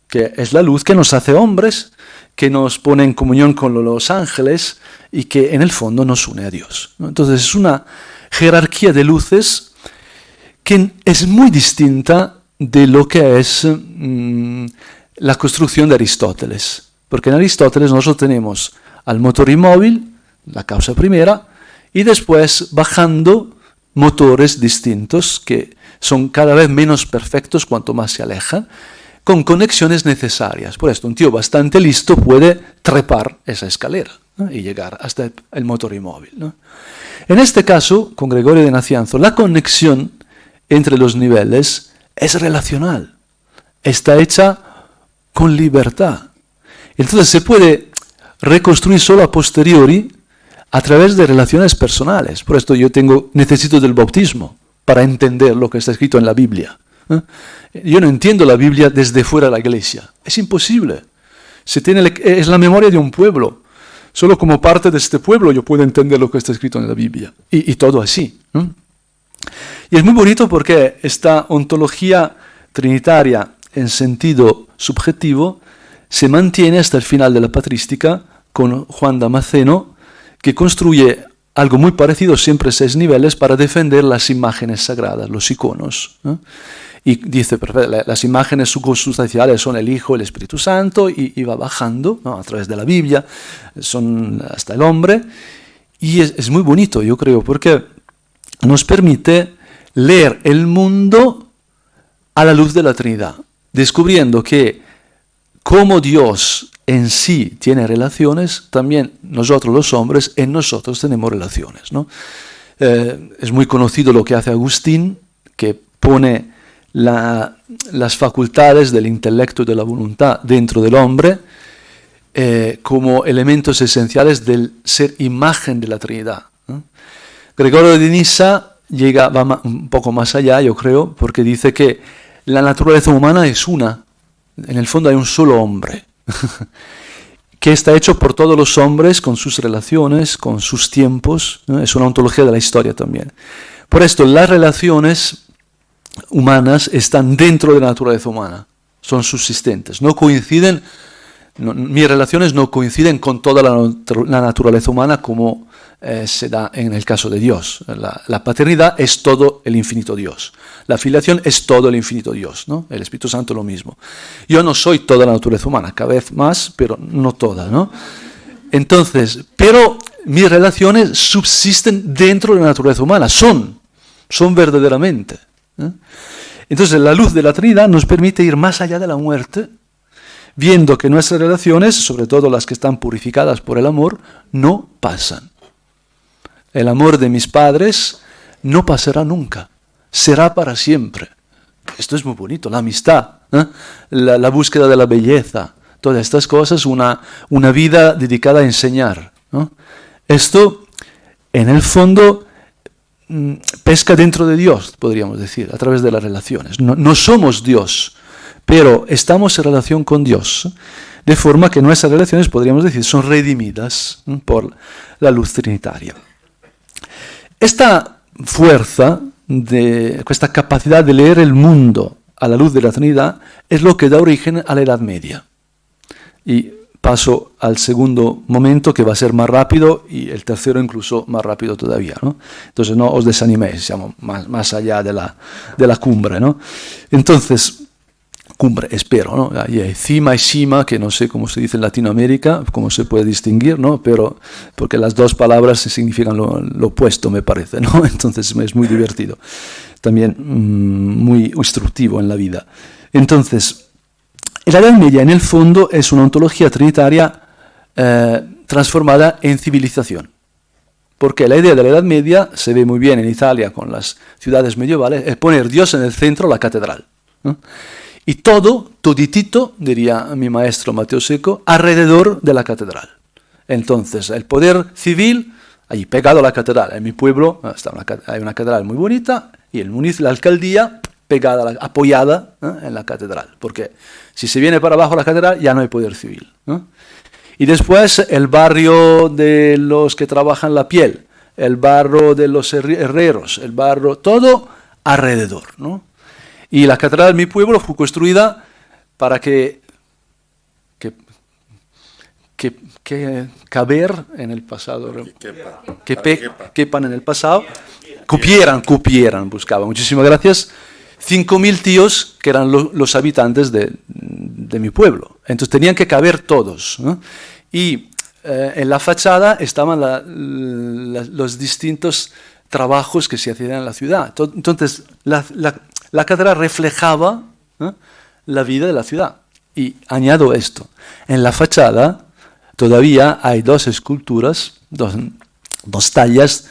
que es la luz que nos hace hombres, que nos pone en comunión con los ángeles y que en el fondo nos une a Dios, ¿no? Entonces es una jerarquía de luces que es muy distinta de lo que es la construcción de Aristóteles. Porque en Aristóteles nosotros tenemos al motor inmóvil, la causa primera, y después bajando motores distintos que son cada vez menos perfectos cuanto más se alejan, con conexiones necesarias. Por esto un tío bastante listo puede trepar esa escalera, ¿no? Y llegar hasta el motor inmóvil, ¿no? En este caso, con Gregorio de Nacianzo, la conexión entre los niveles es relacional, está hecha con libertad. Entonces se puede reconstruir solo a posteriori a través de relaciones personales. Por esto yo necesito del bautismo para entender lo que está escrito en la Biblia. Yo no entiendo la Biblia desde fuera de la iglesia. Es imposible. Es la memoria de un pueblo. Solo como parte de este pueblo yo puedo entender lo que está escrito en la Biblia. Y todo así. Y es muy bonito porque esta ontología trinitaria en sentido subjetivo se mantiene hasta el final de la patrística con Juan Damasceno, que construye algo muy parecido, siempre 6 niveles, para defender las imágenes sagradas, los iconos. Y dice, las imágenes subconsustanciales son el Hijo, el Espíritu Santo, y va bajando, ¿no?, a través de la Biblia, son hasta el hombre. Y es muy bonito, yo creo, porque nos permite leer el mundo a la luz de la Trinidad, descubriendo que como Dios en sí tiene relaciones, también nosotros los hombres, en nosotros tenemos relaciones, ¿no? Es muy conocido lo que hace Agustín, que pone las facultades del intelecto y de la voluntad dentro del hombre como elementos esenciales del ser imagen de la Trinidad, ¿no? Gregorio de Nissa va un poco más allá, yo creo, porque dice que la naturaleza humana es una. En el fondo hay un solo hombre, que está hecho por todos los hombres, con sus relaciones, con sus tiempos, ¿no? Es una ontología de la historia también. Por esto, las relaciones humanas están dentro de la naturaleza humana, son subsistentes, no coinciden, mis relaciones no coinciden con toda la naturaleza humana como se da en el caso de Dios. La paternidad es todo el infinito Dios. La filiación es todo el infinito Dios, ¿no? El Espíritu Santo lo mismo. Yo no soy toda la naturaleza humana, cada vez más, pero no toda, ¿no? Entonces, pero mis relaciones subsisten dentro de la naturaleza humana, son verdaderamente. Entonces, la luz de la Trinidad nos permite ir más allá de la muerte, viendo que nuestras relaciones, sobre todo las que están purificadas por el amor, no pasan. El amor de mis padres no pasará nunca, será para siempre. Esto es muy bonito, la amistad, la búsqueda de la belleza, todas estas cosas, una vida dedicada a enseñar, ¿no? Esto, en el fondo, pesca dentro de Dios, podríamos decir, a través de las relaciones. No somos Dios, pero estamos en relación con Dios, de forma que nuestras relaciones, podríamos decir, son redimidas por la luz trinitaria. Esta fuerza, esta capacidad de leer el mundo a la luz de la Trinidad, es lo que da origen a la Edad Media. Y paso al segundo momento, que va a ser más rápido, y el tercero incluso más rápido todavía, ¿no? Entonces no os desaniméis, siamo más allá de la cumbre, ¿no? Entonces, cumbre, espero, ¿no? Ahí hay cima y cima, que no sé cómo se dice en Latinoamérica, cómo se puede distinguir, ¿no? Pero porque las dos palabras significan lo opuesto, me parece, ¿no? Entonces es muy divertido, también muy instructivo en la vida. Entonces, la Edad Media, en el fondo, es una ontología trinitaria transformada en civilización. Porque la idea de la Edad Media, se ve muy bien en Italia con las ciudades medievales, es poner Dios en el centro, la catedral, ¿no? Y toditito, diría mi maestro Mateo Secco, alrededor de la catedral. Entonces, el poder civil, allí pegado a la catedral. En mi pueblo hay una catedral muy bonita y el municipio, la alcaldía, pegada, apoyada, ¿no?, en la catedral. Porque si se viene para abajo la catedral, ya no hay poder civil, ¿no? Y después el barrio de los que trabajan la piel, el barrio de los herreros, el barrio, todo alrededor, ¿no? Y la catedral de mi pueblo fue construida para que caber en el pasado, quepan en el pasado, cupieran, buscaba. Muchísimas gracias. 5.000 tíos que eran los habitantes de mi pueblo. Entonces tenían que caber todos, ¿no? Y en la fachada estaban los distintos trabajos que se hacían en la ciudad. Entonces la catedral reflejaba, ¿no?, la vida de la ciudad. Y añado esto, en la fachada todavía hay 2 esculturas, dos tallas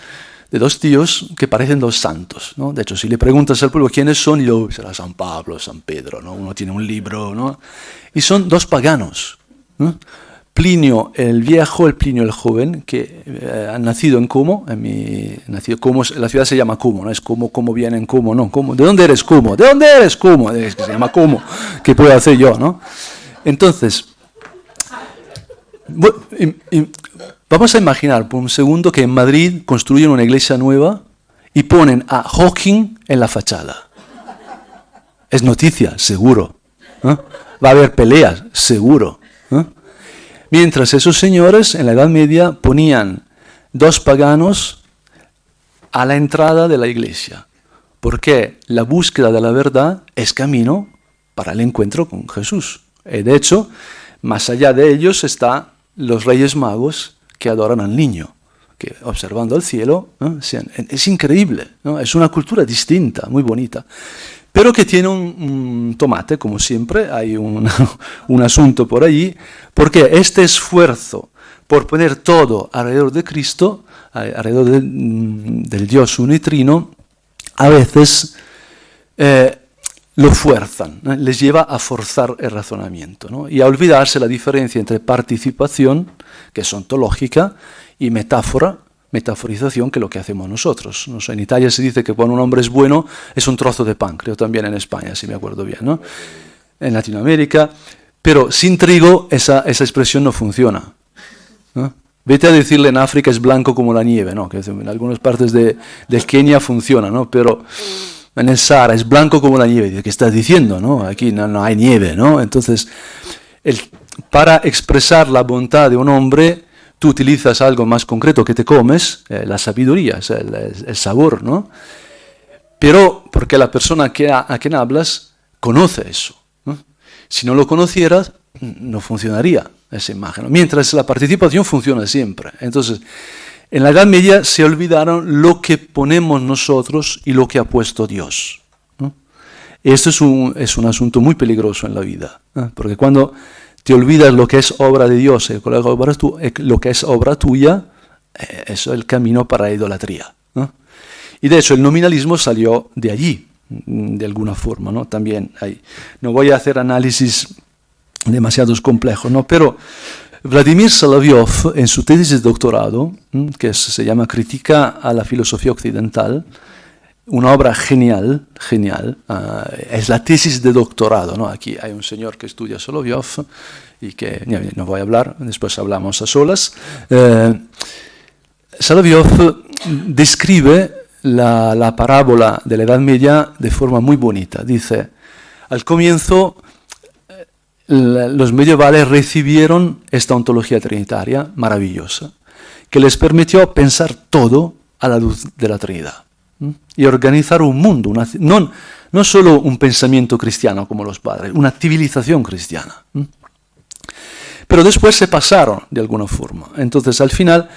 de 2 tíos que parecen 2 santos, ¿no? De hecho, si le preguntas al pueblo quiénes son, yo será San Pablo, San Pedro, ¿no? Uno tiene un libro, ¿no? Y son 2 paganos, ¿no? Plinio el Viejo, el Plinio el Joven, que han nacido en Como, Como, la ciudad se llama Como, no es Como viene en Como, no, Como, ¿de dónde eres Como? ¿De dónde eres Como? Es que se llama Como, ¿qué puedo hacer yo, no? Entonces, vamos a imaginar por un segundo que en Madrid construyen una iglesia nueva y ponen a Hawking en la fachada. Es noticia, seguro. Va a haber peleas, seguro. Mientras esos señores en la Edad Media ponían 2 paganos a la entrada de la iglesia, porque la búsqueda de la verdad es camino para el encuentro con Jesús. De hecho, más allá de ellos están los Reyes Magos que adoran al niño, que observando el cielo, ¿no? Es increíble, ¿no? Es una cultura distinta, muy bonita, pero que tiene un tomate, como siempre, hay un asunto por allí, porque este esfuerzo por poner todo alrededor de Cristo, alrededor del Dios unitrino, a veces lo fuerzan, ¿no? Les lleva a forzar el razonamiento, ¿no? Y a olvidarse la diferencia entre participación, que es ontológica, y metaforización, que es lo que hacemos nosotros. No sé, en Italia se dice que cuando un hombre es bueno es un trozo de pan, creo también en España, si me acuerdo bien, ¿no? En Latinoamérica, pero sin trigo esa expresión no funciona, ¿no? Vete a decirle en África es blanco como la nieve, ¿no? Que en algunas partes de Kenia funciona, ¿no? Pero en el Sahara es blanco como la nieve. ¿Qué estás diciendo, no? Aquí no hay nieve, ¿no? Entonces, para expresar la bondad de un hombre, tú utilizas algo más concreto que te comes, la sabiduría, el sabor, ¿no? Pero porque la persona a quien hablas conoce eso, ¿no? Si no lo conocieras, no funcionaría esa imagen, ¿no? Mientras la participación funciona siempre. Entonces, en la Edad Media se olvidaron lo que ponemos nosotros y lo que ha puesto Dios, ¿no? Esto es un asunto muy peligroso en la vida, ¿no? Porque cuando te olvidas lo que es obra de Dios y lo que es obra tuya, eso es el camino para la idolatría, ¿no? Y de hecho el nominalismo salió de allí, de alguna forma, ¿no? También hay, no voy a hacer análisis demasiado complejos, ¿no? Pero Vladimir Solovyov, en su tesis de doctorado, que se llama Crítica a la filosofía occidental, una obra genial, es la tesis de doctorado, ¿no? Aquí hay un señor que estudia Solovyov y que no voy a hablar, después hablamos a solas. Solovyov describe la parábola de la Edad Media de forma muy bonita. Dice, al comienzo los medievales recibieron esta ontología trinitaria maravillosa, que les permitió pensar todo a la luz de la Trinidad y organizar un mundo, no solo un pensamiento cristiano como los padres, una civilización cristiana. Pero después se pasaron de alguna forma. Entonces, al final,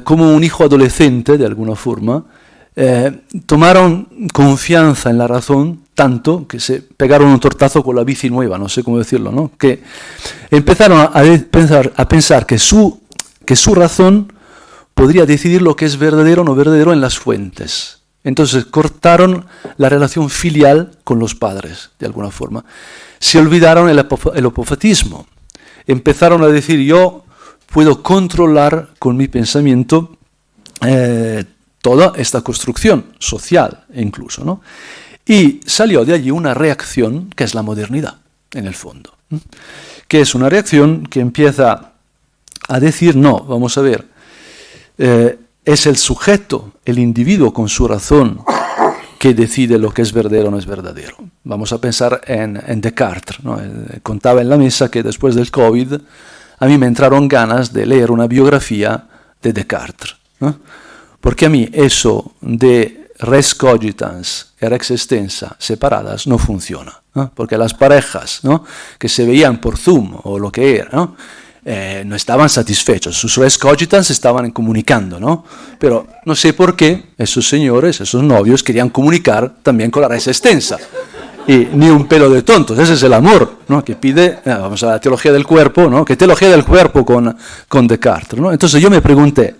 como un hijo adolescente, de alguna forma, tomaron confianza en la razón tanto que se pegaron un tortazo con la bici nueva, no sé cómo decirlo, ¿no? Que empezaron a pensar que su razón podría decidir lo que es verdadero o no verdadero en las fuentes. Entonces cortaron la relación filial con los padres, de alguna forma. Se olvidaron el apofatismo. Empezaron a decir, yo puedo controlar con mi pensamiento toda esta construcción social incluso, ¿no? Y salió de allí una reacción que es la modernidad, en el fondo, que es una reacción que empieza a decir, no, vamos a ver, es el sujeto, el individuo con su razón, que decide lo que es verdadero o no es verdadero. Vamos a pensar en Descartes, ¿no? Contaba en la mesa que después del COVID a mí me entraron ganas de leer una biografía de Descartes, ¿no? Porque a mí eso de res cogitans y rex extensa separadas no funciona, ¿no? Porque las parejas, ¿no?, que se veían por Zoom o lo que era, ¿no?, no estaban satisfechos, sus res cogitans estaban comunicando, ¿no? Pero no sé por qué esos señores, esos novios, querían comunicar también con la res extensa. Y ni un pelo de tontos, ese es el amor, ¿no?, que pide, vamos a la teología del cuerpo, ¿no?, que teología del cuerpo con Descartes, ¿no? Entonces yo me pregunté,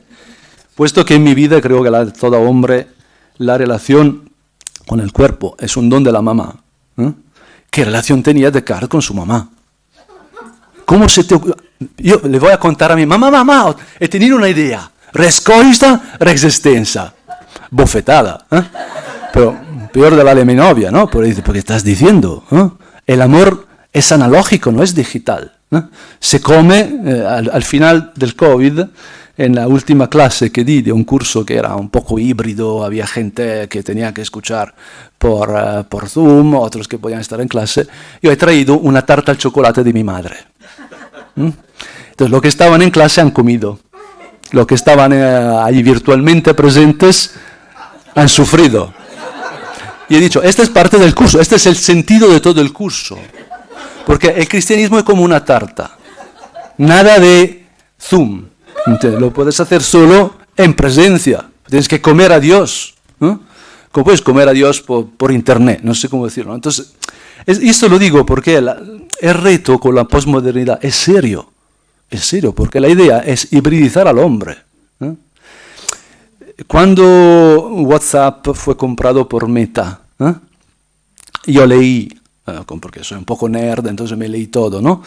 puesto que en mi vida creo que todo hombre, la relación con el cuerpo es un don de la mamá, ¿eh?, ¿qué relación tenía Descartes con su mamá? ¿Cómo se te ocurre? Io le voy a contar a mi mamá, he tenido una idea. Res costa, res extensa. Bofetada. Pero peor de la mi novia, ¿no? Pero dice, ¿qué estás diciendo? El amor es analógico, no es digital. Se come, al final del COVID, en la última clase que di de un curso que era un poco híbrido, había gente que tenía que escuchar por Zoom, otros que podían estar en clase, yo he traído una tarta al chocolate de mi madre. Entonces, los que estaban en clase han comido. Los que estaban ahí virtualmente presentes han sufrido. Y he dicho, esta es parte del curso, este es el sentido de todo el curso. Porque el cristianismo es como una tarta. Nada de Zoom. Entonces, lo puedes hacer solo en presencia. Tienes que comer a Dios. ¿No? ¿Cómo puedes comer a Dios por internet? No sé cómo decirlo. Entonces, esto lo digo porque el reto con la posmodernidad es serio. Es serio, porque la idea es hibridizar al hombre. Cuando WhatsApp fue comprado por Meta, yo leí, porque soy un poco nerd, entonces me leí todo, ¿no?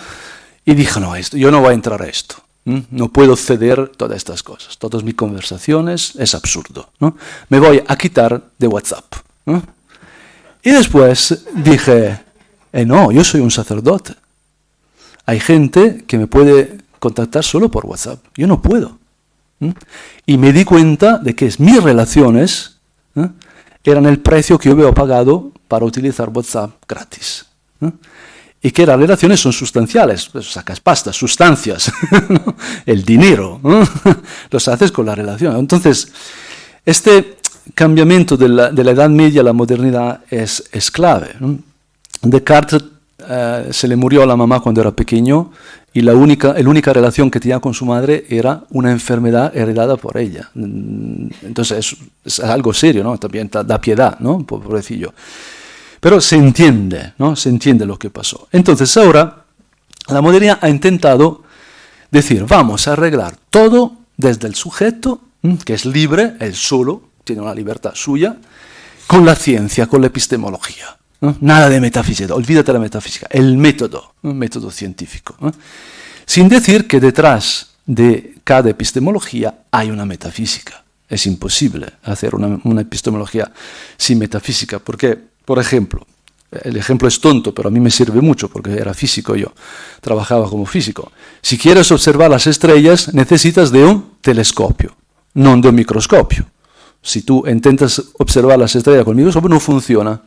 Y dije, no, yo no voy a entrar a esto. No puedo ceder todas estas cosas. Todas mis conversaciones es absurdo, ¿no? Me voy a quitar de WhatsApp. Y después dije, no, yo soy un sacerdote. Hay gente que me puede contactar solo por WhatsApp. Yo no puedo. Y me di cuenta de que mis relaciones eran el precio que yo había pagado para utilizar WhatsApp gratis. Y que las relaciones son sustanciales, pues sacas pasta, sustancias, ¿no? El dinero, ¿no? Los haces con la relación. Entonces, este cambiamiento de la Edad Media a la modernidad es clave, ¿no? Descartes se le murió a la mamá cuando era pequeño y la única relación que tenía con su madre era una enfermedad heredada por ella. Entonces es algo serio, ¿no? También da piedad, ¿no? Pobrecillo. Pero se entiende, ¿no? Se entiende lo que pasó. Entonces ahora la modernidad ha intentado decir, vamos a arreglar todo desde el sujeto, que es libre, él solo, tiene una libertad suya, con la ciencia, con la epistemología. ¿No? Nada de metafísica, olvídate de la metafísica, el método, un método científico. ¿No? Sin decir que detrás de cada epistemología hay una metafísica. Es imposible hacer una epistemología sin metafísica, porque, por ejemplo, el ejemplo es tonto, pero a mí me sirve mucho, porque era físico yo, trabajaba como físico. Si quieres observar las estrellas, necesitas de un telescopio, no de un microscopio. Si tú intentas observar las estrellas con el microscopio, no funciona.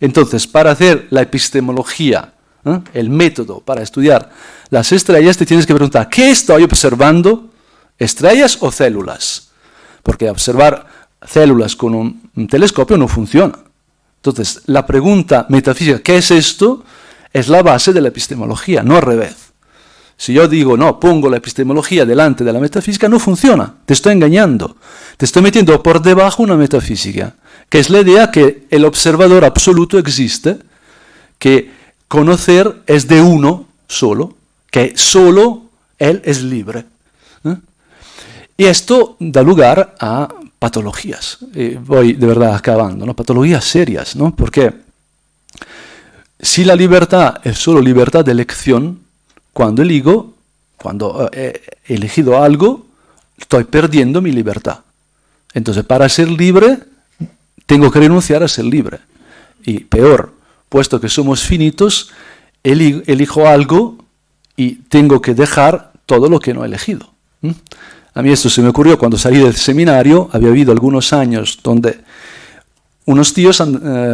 Entonces, para hacer la epistemología, el método para estudiar las estrellas, te tienes que preguntar, ¿qué estoy observando? ¿Estrellas o células? Porque observar células con un telescopio no funciona. Entonces, la pregunta metafísica, ¿qué es esto?, es la base de la epistemología, no al revés. Si yo digo, no, pongo la epistemología delante de la metafísica, no funciona, te estoy engañando. Te estoy metiendo por debajo una metafísica, que es la idea que el observador absoluto existe, que conocer es de uno solo, que solo él es libre. Y esto da lugar a patologías. Voy de verdad acabando, ¿no? Patologías serias, ¿no? Porque si la libertad es solo libertad de elección, cuando he elegido algo, estoy perdiendo mi libertad. Entonces, para ser libre, tengo que renunciar a ser libre. Y peor, puesto que somos finitos, elijo algo y tengo que dejar todo lo que no he elegido. A mí esto se me ocurrió cuando salí del seminario. Había habido algunos años donde unos tíos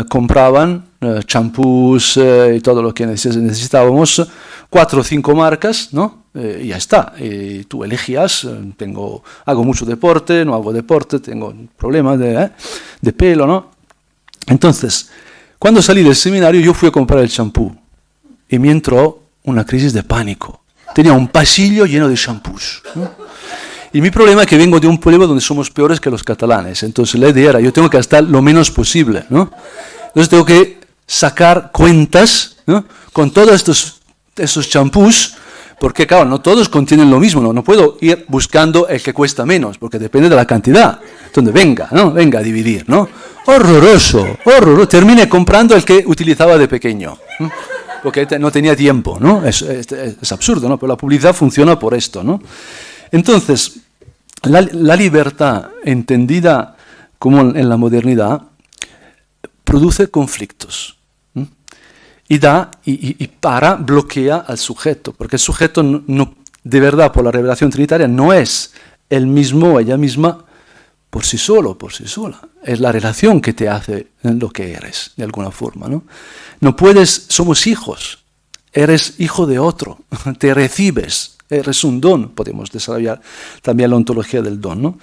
compraban champús y todo lo que necesitábamos, 4 o 5 marcas, ¿no? Y ya está. Y tú elegías, hago mucho deporte, no hago deporte, tengo problemas de pelo, ¿no? Entonces, cuando salí del seminario, yo fui a comprar el champú y me entró una crisis de pánico. Tenía un pasillo lleno de champús, ¿no? Y mi problema es que vengo de un pueblo donde somos peores que los catalanes. Entonces la idea era, yo tengo que gastar lo menos posible, ¿no? Entonces tengo que sacar cuentas, ¿no?, con todos estos champús, porque claro, no todos contienen lo mismo, ¿no? No puedo ir buscando el que cuesta menos, porque depende de la cantidad. Entonces venga, ¿no? Venga a dividir, ¿no? Horroroso, horroroso. Terminé comprando el que utilizaba de pequeño, ¿no? porque no tenía tiempo, ¿no? Es absurdo, ¿no? Pero la publicidad funciona por esto, ¿no? Entonces, la libertad entendida como en la modernidad produce conflictos. Y bloquea al sujeto, porque el sujeto de verdad, por la revelación trinitaria, no es él mismo o ella misma por sí solo, por sí sola. Es la relación que te hace lo que eres, de alguna forma, ¿no? No puedes, somos hijos, eres hijo de otro, te recibes, eres un don, podemos desarrollar también la ontología del don, ¿no?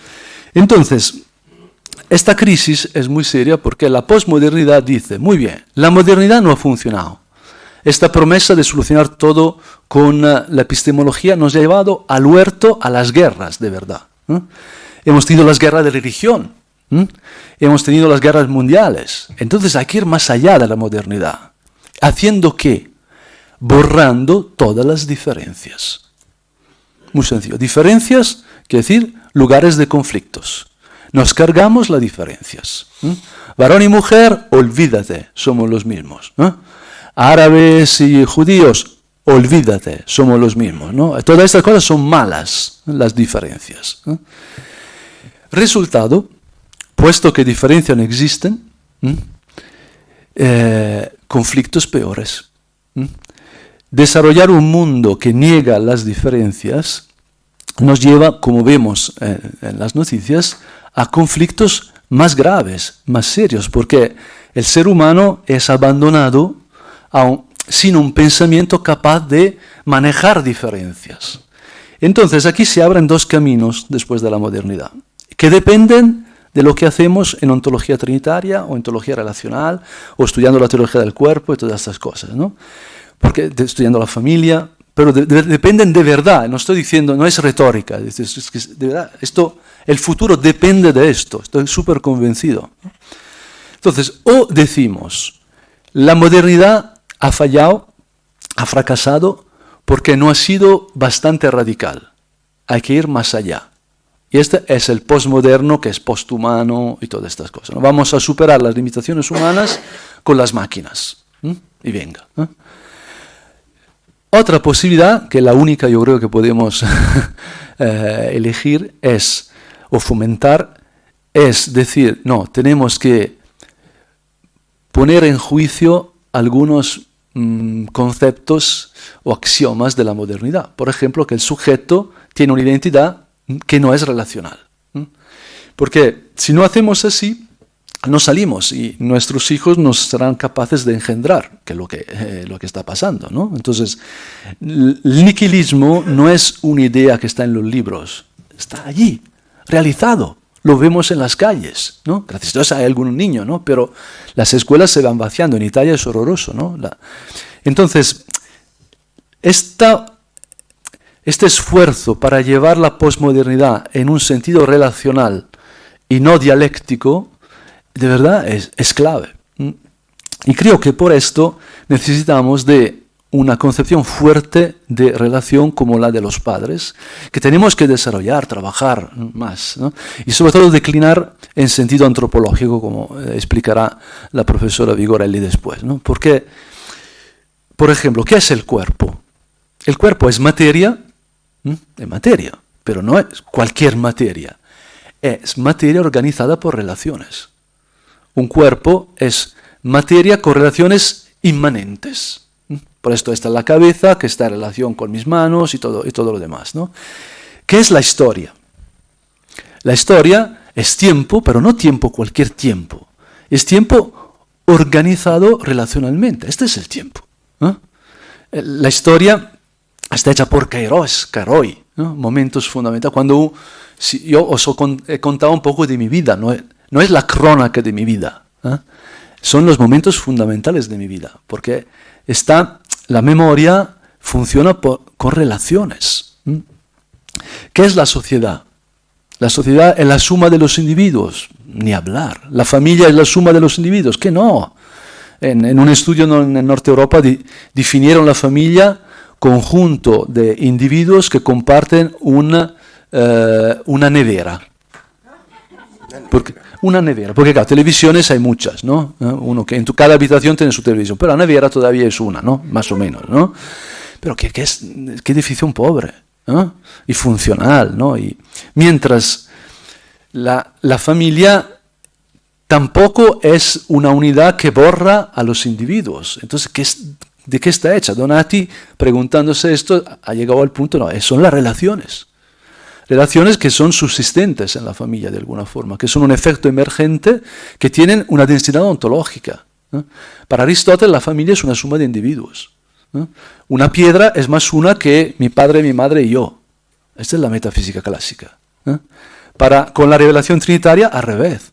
Entonces, esta crisis es muy seria porque la posmodernidad dice, muy bien, la modernidad no ha funcionado. Esta promesa de solucionar todo con la epistemología nos ha llevado al huerto, a las guerras, de verdad. Hemos tenido las guerras de religión, hemos tenido las guerras mundiales. Entonces hay que ir más allá de la modernidad. ¿Haciendo qué? Borrando todas las diferencias. Muy sencillo. Diferencias, quiere decir, lugares de conflictos. Nos cargamos las diferencias. Varón y mujer, olvídate, somos los mismos. Árabes y judíos, olvídate, somos los mismos, ¿no? Todas estas cosas son malas, las diferencias. Resultado, puesto que diferencias no existen, conflictos peores. Desarrollar un mundo que niega las diferencias nos lleva, como vemos en las noticias, a conflictos más graves, más serios, porque el ser humano es abandonado sin un pensamiento capaz de manejar diferencias. Entonces aquí se abren dos caminos después de la modernidad, que dependen de lo que hacemos en ontología trinitaria o ontología relacional, o estudiando la teología del cuerpo y todas estas cosas, ¿no? Porque estudiando la familia, pero dependen de verdad, no estoy diciendo, no es retórica, es que de verdad, el futuro depende de esto, estoy súper convencido. Entonces, o decimos, la modernidad ha fallado, ha fracasado, porque no ha sido bastante radical. Hay que ir más allá. Y este es el postmoderno, que es posthumano y todas estas cosas, ¿no? Vamos a superar las limitaciones humanas con las máquinas. Y venga. Otra posibilidad, que la única yo creo que podemos elegir o fomentar, es decir, no, tenemos que poner en juicio algunos conceptos o axiomas de la modernidad. Por ejemplo, que el sujeto tiene una identidad que no es relacional. Porque si no hacemos así, no salimos y nuestros hijos no serán capaces de engendrar, que es lo que está pasando, ¿no? Entonces, el nihilismo no es una idea que está en los libros, está allí, realizado. Lo vemos en las calles, ¿no? Gracias a Dios hay algún niño, ¿no? Pero las escuelas se van vaciando. En Italia es horroroso, ¿no? Entonces, este esfuerzo para llevar la posmodernidad en un sentido relacional y no dialéctico, de verdad es clave. Y creo que por esto necesitamos de una concepción fuerte de relación como la de los padres, que tenemos que desarrollar, trabajar más, ¿no? Y sobre todo declinar en sentido antropológico, como explicará la profesora Vigorelli después, ¿no? Porque, por ejemplo, ¿qué es el cuerpo? El cuerpo es materia, pero no es cualquier materia, es materia organizada por relaciones. Un cuerpo es materia con relaciones inmanentes. Por esto está la cabeza, que está en relación con mis manos y todo lo demás, ¿no? ¿Qué es la historia? La historia es tiempo, pero no tiempo cualquier tiempo. Es tiempo organizado relacionalmente. Este es el tiempo, ¿no? La historia está hecha por Kairos, Karoi, ¿no? Momentos fundamentales. Cuando yo os he contado un poco de mi vida, no es la crónica de mi vida, ¿eh? Son los momentos fundamentales de mi vida, porque la memoria funciona con relaciones. ¿Qué es la sociedad? La sociedad es la suma de los individuos, ni hablar. La familia es la suma de los individuos, que no. En un estudio en Norte Europa definieron la familia conjunto de individuos que comparten una nevera. una nevera, porque claro, televisiones hay muchas, ¿no? Uno que en cada habitación tiene su televisión, pero la nevera todavía es una, ¿no? Más o menos, ¿no? Pero qué edificio pobre, ¿no? Y funcional, ¿no? Y mientras la familia tampoco es una unidad que borra a los individuos. Entonces, ¿de qué está hecha? Donati, preguntándose esto, ha llegado al punto, no, son las relaciones. Relaciones que son subsistentes en la familia de alguna forma, que son un efecto emergente, que tienen una densidad ontológica, ¿no? Para Aristóteles la familia es una suma de individuos, ¿no? Una piedra es más una que mi padre, mi madre y yo. Esta es la metafísica clásica, ¿no? Con la revelación trinitaria, al revés.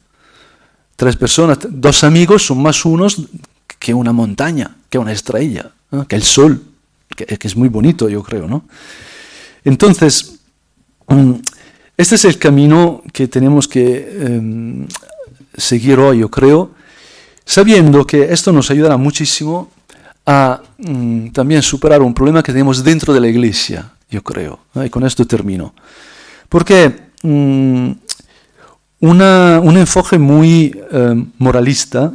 3 personas, 2 amigos son más unos que una montaña, que una estrella, ¿no? Que el sol, que es muy bonito, yo creo, ¿no? Entonces, este es el camino que tenemos que seguir hoy, yo creo, sabiendo que esto nos ayudará muchísimo a también superar un problema que tenemos dentro de la Iglesia, yo creo, ¿no? Y con esto termino. Porque un enfoque muy moralista,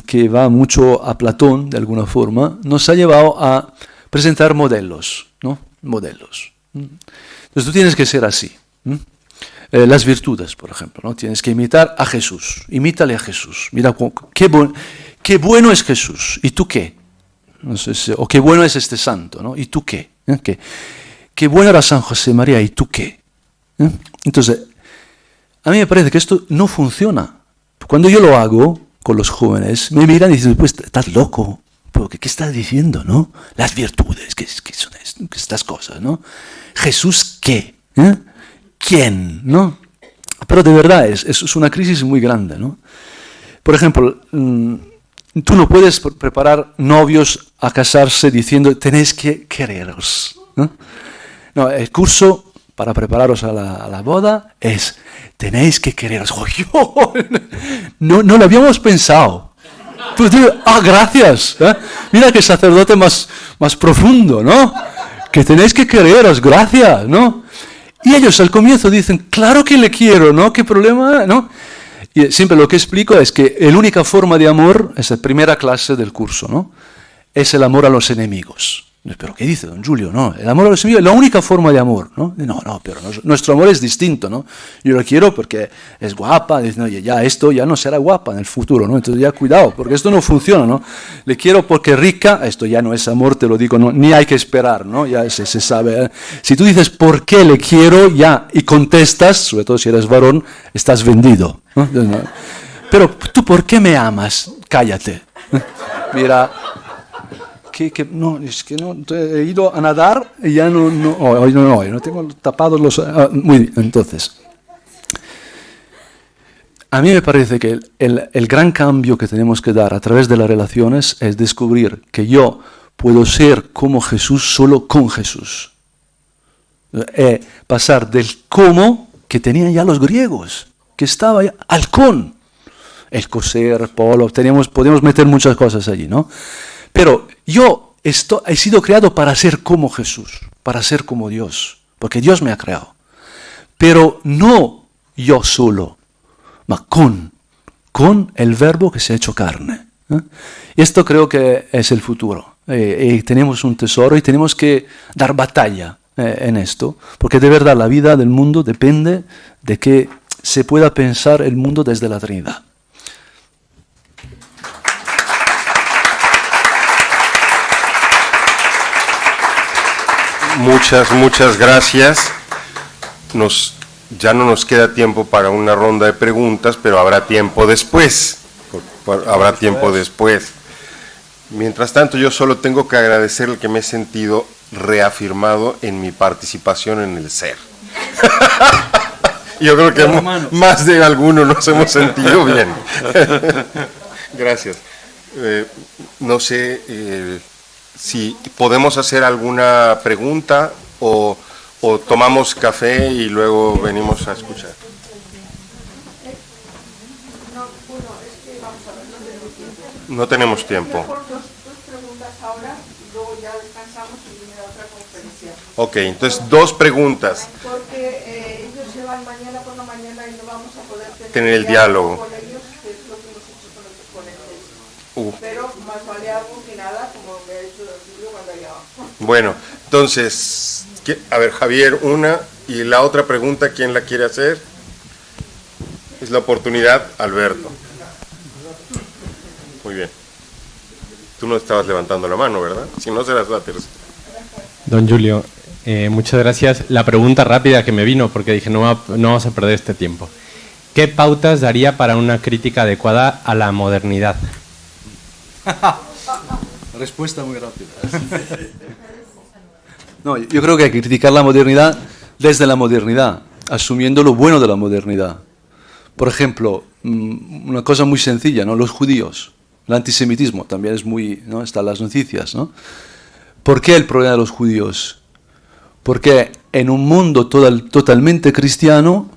que va mucho a Platón, de alguna forma, nos ha llevado a presentar modelos, ¿no? Modelos. Entonces tú tienes que ser así. Las virtudes, por ejemplo, ¿no? Tienes que imitar a Jesús. Imítale a Jesús. Mira, qué bueno es Jesús. ¿Y tú qué? No sé o qué bueno es este santo, ¿no? ¿Y tú qué? Qué bueno era San José María. ¿Y tú qué? Entonces, a mí me parece que esto no funciona. Cuando yo lo hago con los jóvenes, me miran y dicen, pues estás loco. ¿Qué estás diciendo, no? Las virtudes, ¿qué son estas cosas, no? ¿Jesús qué? ¿Quién? ¿No? Pero de verdad es una crisis muy grande, ¿no? Por ejemplo, tú no puedes preparar novios a casarse diciendo, tenéis que quereros, ¿no? No, el curso para prepararos a la boda es, tenéis que quereros. Oh, no lo habíamos pensado. Pues digo, gracias. Mira qué sacerdote más profundo, ¿no? Que tenéis que quereros, gracias, ¿no? Y ellos al comienzo dicen, claro que le quiero, ¿no? ¿Qué problema, no? Y siempre lo que explico es que la única forma de amor, es la primera clase del curso, ¿no? Es el amor a los enemigos. ¿Pero qué dice don Julio? No, el amor a los enemigos es la única forma de amor, ¿no? No, pero nuestro amor es distinto, ¿no? Yo la quiero porque es guapa, dice, no, ya esto ya no será guapa en el futuro, ¿no? Entonces ya cuidado, porque esto no funciona, ¿no? Le quiero porque es rica, esto ya no es amor, te lo digo, no, ni hay que esperar, ¿no? Ya se sabe. Si tú dices por qué le quiero, ya, y contestas, sobre todo si eres varón, estás vendido, ¿no? Pero tú, ¿por qué me amas? Cállate. Mira... no, es que no, he ido a nadar y ya hoy no tengo tapados los... muy bien, entonces, a mí me parece que el gran cambio que tenemos que dar a través de las relaciones es descubrir que yo puedo ser como Jesús solo con Jesús. Pasar del cómo que tenían ya los griegos, que estaba ya, al con. El coser, polo, podemos meter muchas cosas allí, ¿no? Pero yo he sido creado para ser como Jesús, para ser como Dios, porque Dios me ha creado. Pero no yo solo, ma con el verbo que se ha hecho carne. Y esto creo que es el futuro. Y tenemos un tesoro y tenemos que dar batalla en esto, porque de verdad la vida del mundo depende de que se pueda pensar el mundo desde la Trinidad. Muchas gracias. Ya no nos queda tiempo para una ronda de preguntas, pero habrá tiempo después. Mientras tanto, yo solo tengo que agradecer el que me he sentido reafirmado en mi participación en el ser. Yo creo que más de alguno nos hemos sentido bien. Gracias. No sé si podemos hacer alguna pregunta o tomamos café y luego venimos a escuchar. No tenemos tiempo. Dos preguntas ahora y luego ya descansamos y viene otra conferencia. Ok, entonces 2 preguntas. Porque ellos van mañana por la mañana y no vamos a poder tener el diálogo con ellos, que es lo que hemos hecho con los ponentes. Pero más vale algo que nada, como me ha dicho Julio cuando haya. Bueno, entonces, a ver, Javier, una, y la otra pregunta, ¿quién la quiere hacer? Es la oportunidad, Alberto. Muy bien. Tú no estabas levantando la mano, ¿verdad? Si no, serás la tercera. Don Julio, muchas gracias. La pregunta rápida que me vino, porque dije, no vamos a perder este tiempo. ¿Qué pautas daría para una crítica adecuada a la modernidad? Respuesta muy rápida. No, yo creo que hay que criticar la modernidad desde la modernidad, asumiendo lo bueno de la modernidad. Por ejemplo, una cosa muy sencilla, ¿no? Los judíos, el antisemitismo también es muy, ¿no? Está en las noticias, ¿no? ¿Por qué el problema de los judíos? Porque en un mundo totalmente cristiano,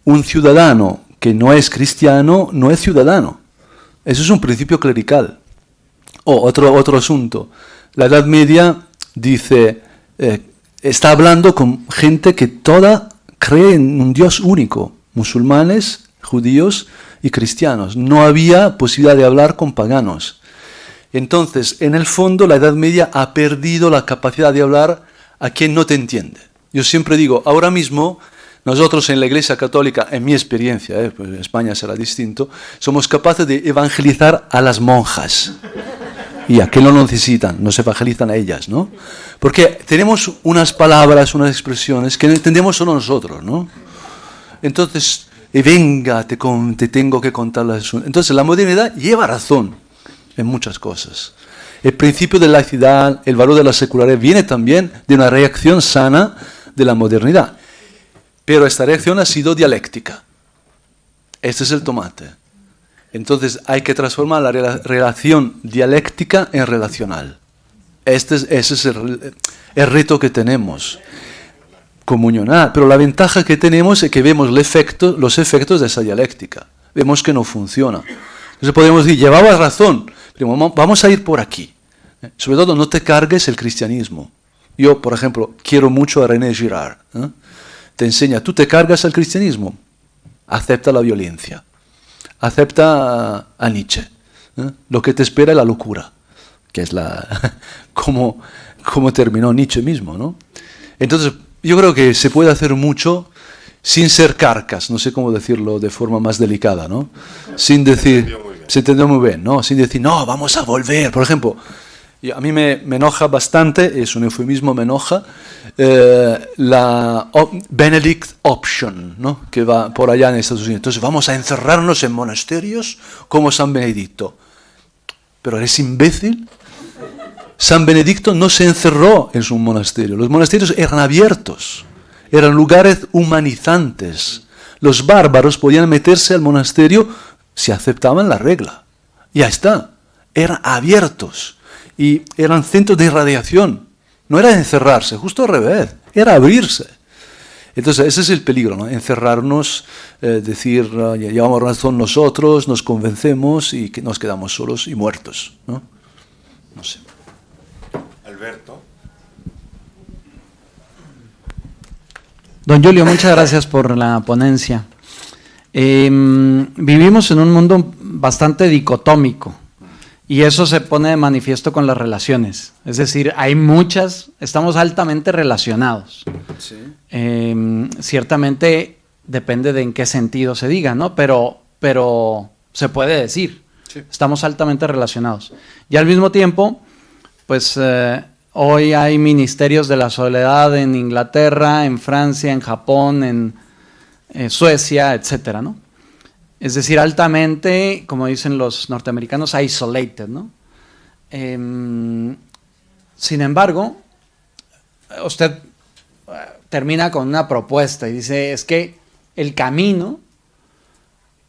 un ciudadano que no es cristiano no es ciudadano. Eso es un principio clerical. Otro asunto. La Edad Media dice, está hablando con gente que toda cree en un Dios único, musulmanes, judíos y cristianos. No había posibilidad de hablar con paganos. Entonces, en el fondo, la Edad Media ha perdido la capacidad de hablar a quien no te entiende. Yo siempre digo, ahora mismo, nosotros en la Iglesia Católica, en mi experiencia, pues en España será distinto, somos capaces de evangelizar a las monjas. Y a que no lo necesitan, nos evangelizan a ellas, ¿no? Porque tenemos unas palabras, unas expresiones que no entendemos solo nosotros, ¿no? Entonces, venga, te tengo que contar las... Entonces, la modernidad lleva razón en muchas cosas. El principio de laicidad, el valor de la secularidad, viene también de una reacción sana de la modernidad. Pero esta reacción ha sido dialéctica. Este es el tomate. Entonces hay que transformar la relación dialéctica en relacional. Ese es el reto que tenemos. Comunional. Pero la ventaja que tenemos es que vemos los efectos de esa dialéctica. Vemos que no funciona. Entonces podemos decir, llevabas razón, pero vamos a ir por aquí. Sobre todo no te cargues el cristianismo. Yo, por ejemplo, quiero mucho a René Girard. Te enseña, tú te cargas al cristianismo, acepta la violencia. Acepta a Nietzsche. Lo que te espera es la locura, que es como terminó Nietzsche mismo, ¿no? Entonces, yo creo que se puede hacer mucho sin ser carcas, no sé cómo decirlo de forma más delicada, ¿no? Sin decir, se entendió muy bien, ¿no? Sin decir, no, vamos a volver. Por ejemplo, a mí me enoja bastante, es un eufemismo, me enoja, la Benedict Option, ¿no? Que va por allá en Estados Unidos. Entonces vamos a encerrarnos en monasterios como San Benedicto. ¿Pero eres imbécil? San Benedicto no se encerró en su monasterio. Los monasterios eran abiertos, eran lugares humanizantes. Los bárbaros podían meterse al monasterio si aceptaban la regla. Ya está, eran abiertos. Y eran centros de irradiación. No era encerrarse, justo al revés, era abrirse. Entonces ese es el peligro, ¿no? Encerrarnos, decir, llevamos razón nosotros, nos convencemos y que nos quedamos solos y muertos, ¿no? No sé. Alberto. Don Julio, muchas gracias por la ponencia. Vivimos en un mundo bastante dicotómico. Y eso se pone de manifiesto con las relaciones. Es decir, estamos altamente relacionados. Sí. Ciertamente depende de en qué sentido se diga, ¿no? Pero se puede decir. Sí. Estamos altamente relacionados. Y al mismo tiempo, pues hoy hay ministerios de la soledad en Inglaterra, en Francia, en Japón, en Suecia, etcétera, ¿no? Es decir, altamente, como dicen los norteamericanos, isolated, ¿no? Sin embargo, usted termina con una propuesta y dice, es que el camino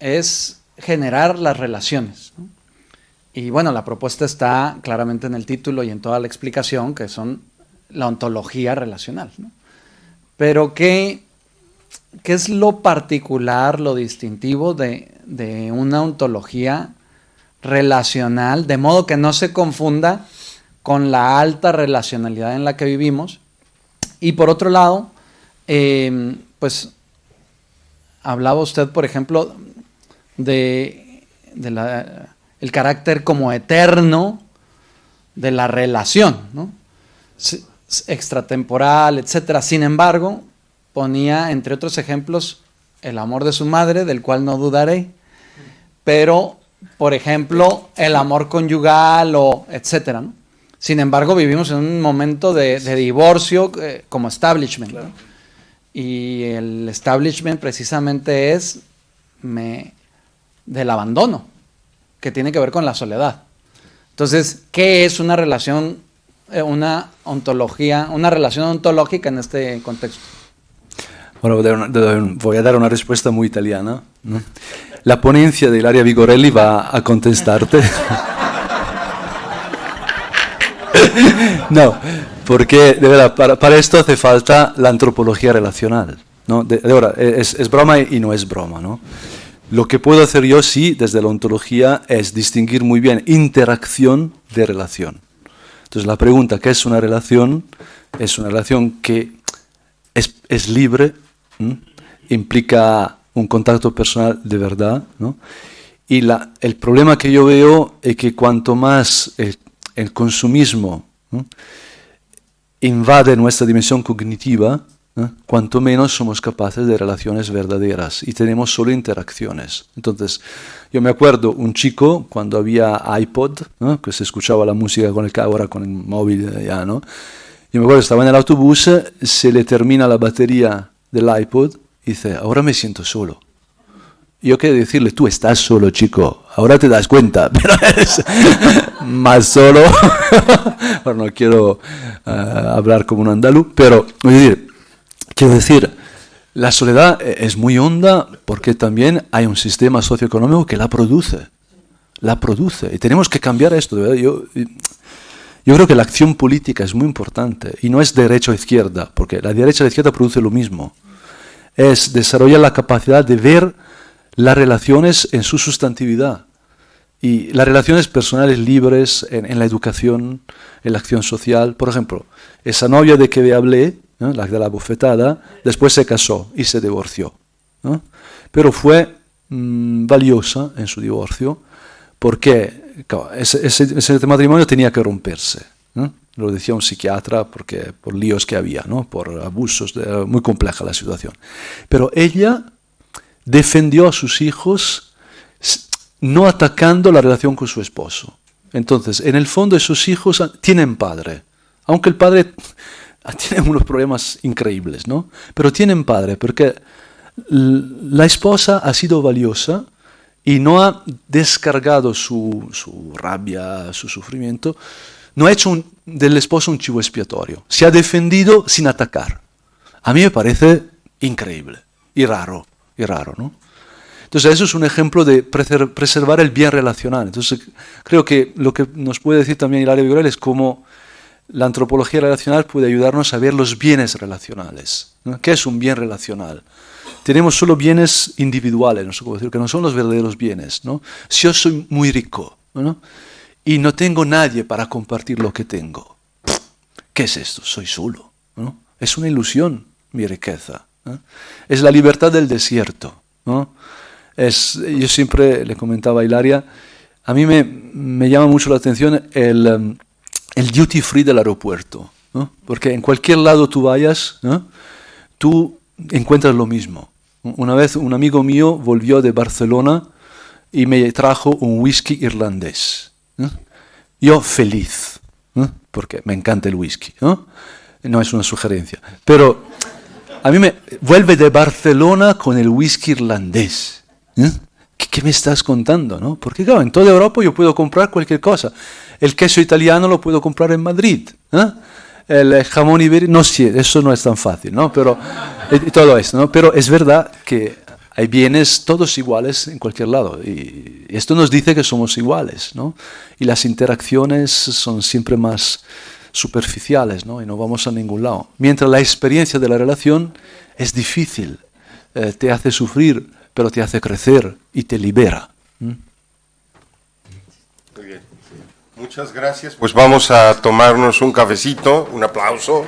es generar las relaciones, ¿no? Y bueno, la propuesta está claramente en el título y en toda la explicación, que son la ontología relacional, ¿no? Pero ¿qué es lo particular, lo distintivo de una ontología relacional, de modo que no se confunda con la alta relacionalidad en la que vivimos? Y por otro lado, pues hablaba usted, por ejemplo, de el carácter como eterno de la relación, ¿no? Extratemporal, etcétera. Sin embargo, ponía, entre otros ejemplos, el amor de su madre, del cual no dudaré, pero, por ejemplo, el amor conyugal, o etcétera, ¿no? Sin embargo, vivimos en un momento de divorcio como establishment, claro. ¿No? Y el establishment precisamente es del abandono, que tiene que ver con la soledad. Entonces, ¿qué es una relación, una relación ontológica en este contexto? Bueno, voy a dar una respuesta muy italiana, ¿no? La ponencia de Ilaria Vigorelli va a contestarte. No, porque de verdad, para esto hace falta la antropología relacional, ¿no? De verdad, es broma y no es broma, ¿no? Lo que puedo hacer yo, sí, desde la ontología, es distinguir muy bien interacción de relación. Entonces, la pregunta, ¿qué es una relación? Es una relación que es libre, ¿no? Implica un contacto personal de verdad, ¿no? Y el problema que yo veo es que cuanto más el consumismo, ¿no?, invade nuestra dimensión cognitiva, ¿no?, cuanto menos somos capaces de relaciones verdaderas y tenemos solo interacciones. Entonces, yo me acuerdo un chico cuando había iPod, ¿no?, que se escuchaba la música ahora con el móvil ya, ¿no? Yo me acuerdo que estaba en el autobús, se le termina la batería del iPod y dice, ahora me siento solo. Y yo quiero decirle, tú estás solo, chico, ahora te das cuenta, pero eres más solo. Bueno, no quiero hablar como un andaluz, pero quiero decir, la soledad es muy honda porque también hay un sistema socioeconómico que la produce, y tenemos que cambiar esto, de verdad. Yo creo que la acción política es muy importante, y no es derecha o izquierda, porque la derecha y la izquierda produce lo mismo. Es desarrollar la capacidad de ver las relaciones en su sustantividad, y las relaciones personales libres en la educación, en la acción social. Por ejemplo, esa novia de que le hablé, ¿no?, la de la bofetada, después se casó y se divorció, ¿no? Pero fue valiosa en su divorcio porque ese matrimonio tenía que romperse, ¿no? Lo decía un psiquiatra por líos que había, ¿no?, por abusos, muy compleja la situación. Pero ella defendió a sus hijos no atacando la relación con su esposo. Entonces, en el fondo, esos hijos tienen padre, aunque el padre tiene unos problemas increíbles, ¿no? Pero tienen padre, porque la esposa ha sido valiosa y no ha descargado su rabia, su sufrimiento, no ha hecho del esposo un chivo expiatorio, se ha defendido sin atacar. A mí me parece increíble y raro, ¿no? Entonces, eso es un ejemplo de preservar el bien relacional. Entonces, creo que lo que nos puede decir también Ilaria Vigorelli es cómo la antropología relacional puede ayudarnos a ver los bienes relacionales, ¿no? ¿Qué es un bien relacional? Tenemos solo bienes individuales, no sé cómo decir, que no son los verdaderos bienes, ¿no? Si yo soy muy rico, ¿no?, y no tengo nadie para compartir lo que tengo, ¿qué es esto? Soy solo, ¿no? Es una ilusión mi riqueza, ¿no? Es la libertad del desierto, ¿no? Yo siempre le comentaba a Ilaria, a mí me llama mucho la atención el duty free del aeropuerto, ¿no? Porque en cualquier lado tú vayas, ¿no?, tú encuentras lo mismo. Una vez un amigo mío volvió de Barcelona y me trajo un whisky irlandés, ¿no? Yo feliz, ¿no?, porque me encanta el whisky, ¿no? No es una sugerencia, pero a mí vuelve de Barcelona con el whisky irlandés. ¿Eh? ¿Qué me estás contando, no? Porque claro, en toda Europa yo puedo comprar cualquier cosa. El queso italiano lo puedo comprar en Madrid, ¿eh? El jamón ibérico, no sé, eso no es tan fácil, ¿no? Pero todo esto, ¿no? Pero es verdad que hay bienes todos iguales en cualquier lado, y esto nos dice que somos iguales, ¿no? Y las interacciones son siempre más superficiales, ¿no? Y no vamos a ningún lado. Mientras la experiencia de la relación es difícil, te hace sufrir, pero te hace crecer y te libera. Muy bien. Muchas gracias. Pues vamos a tomarnos un cafecito, un aplauso.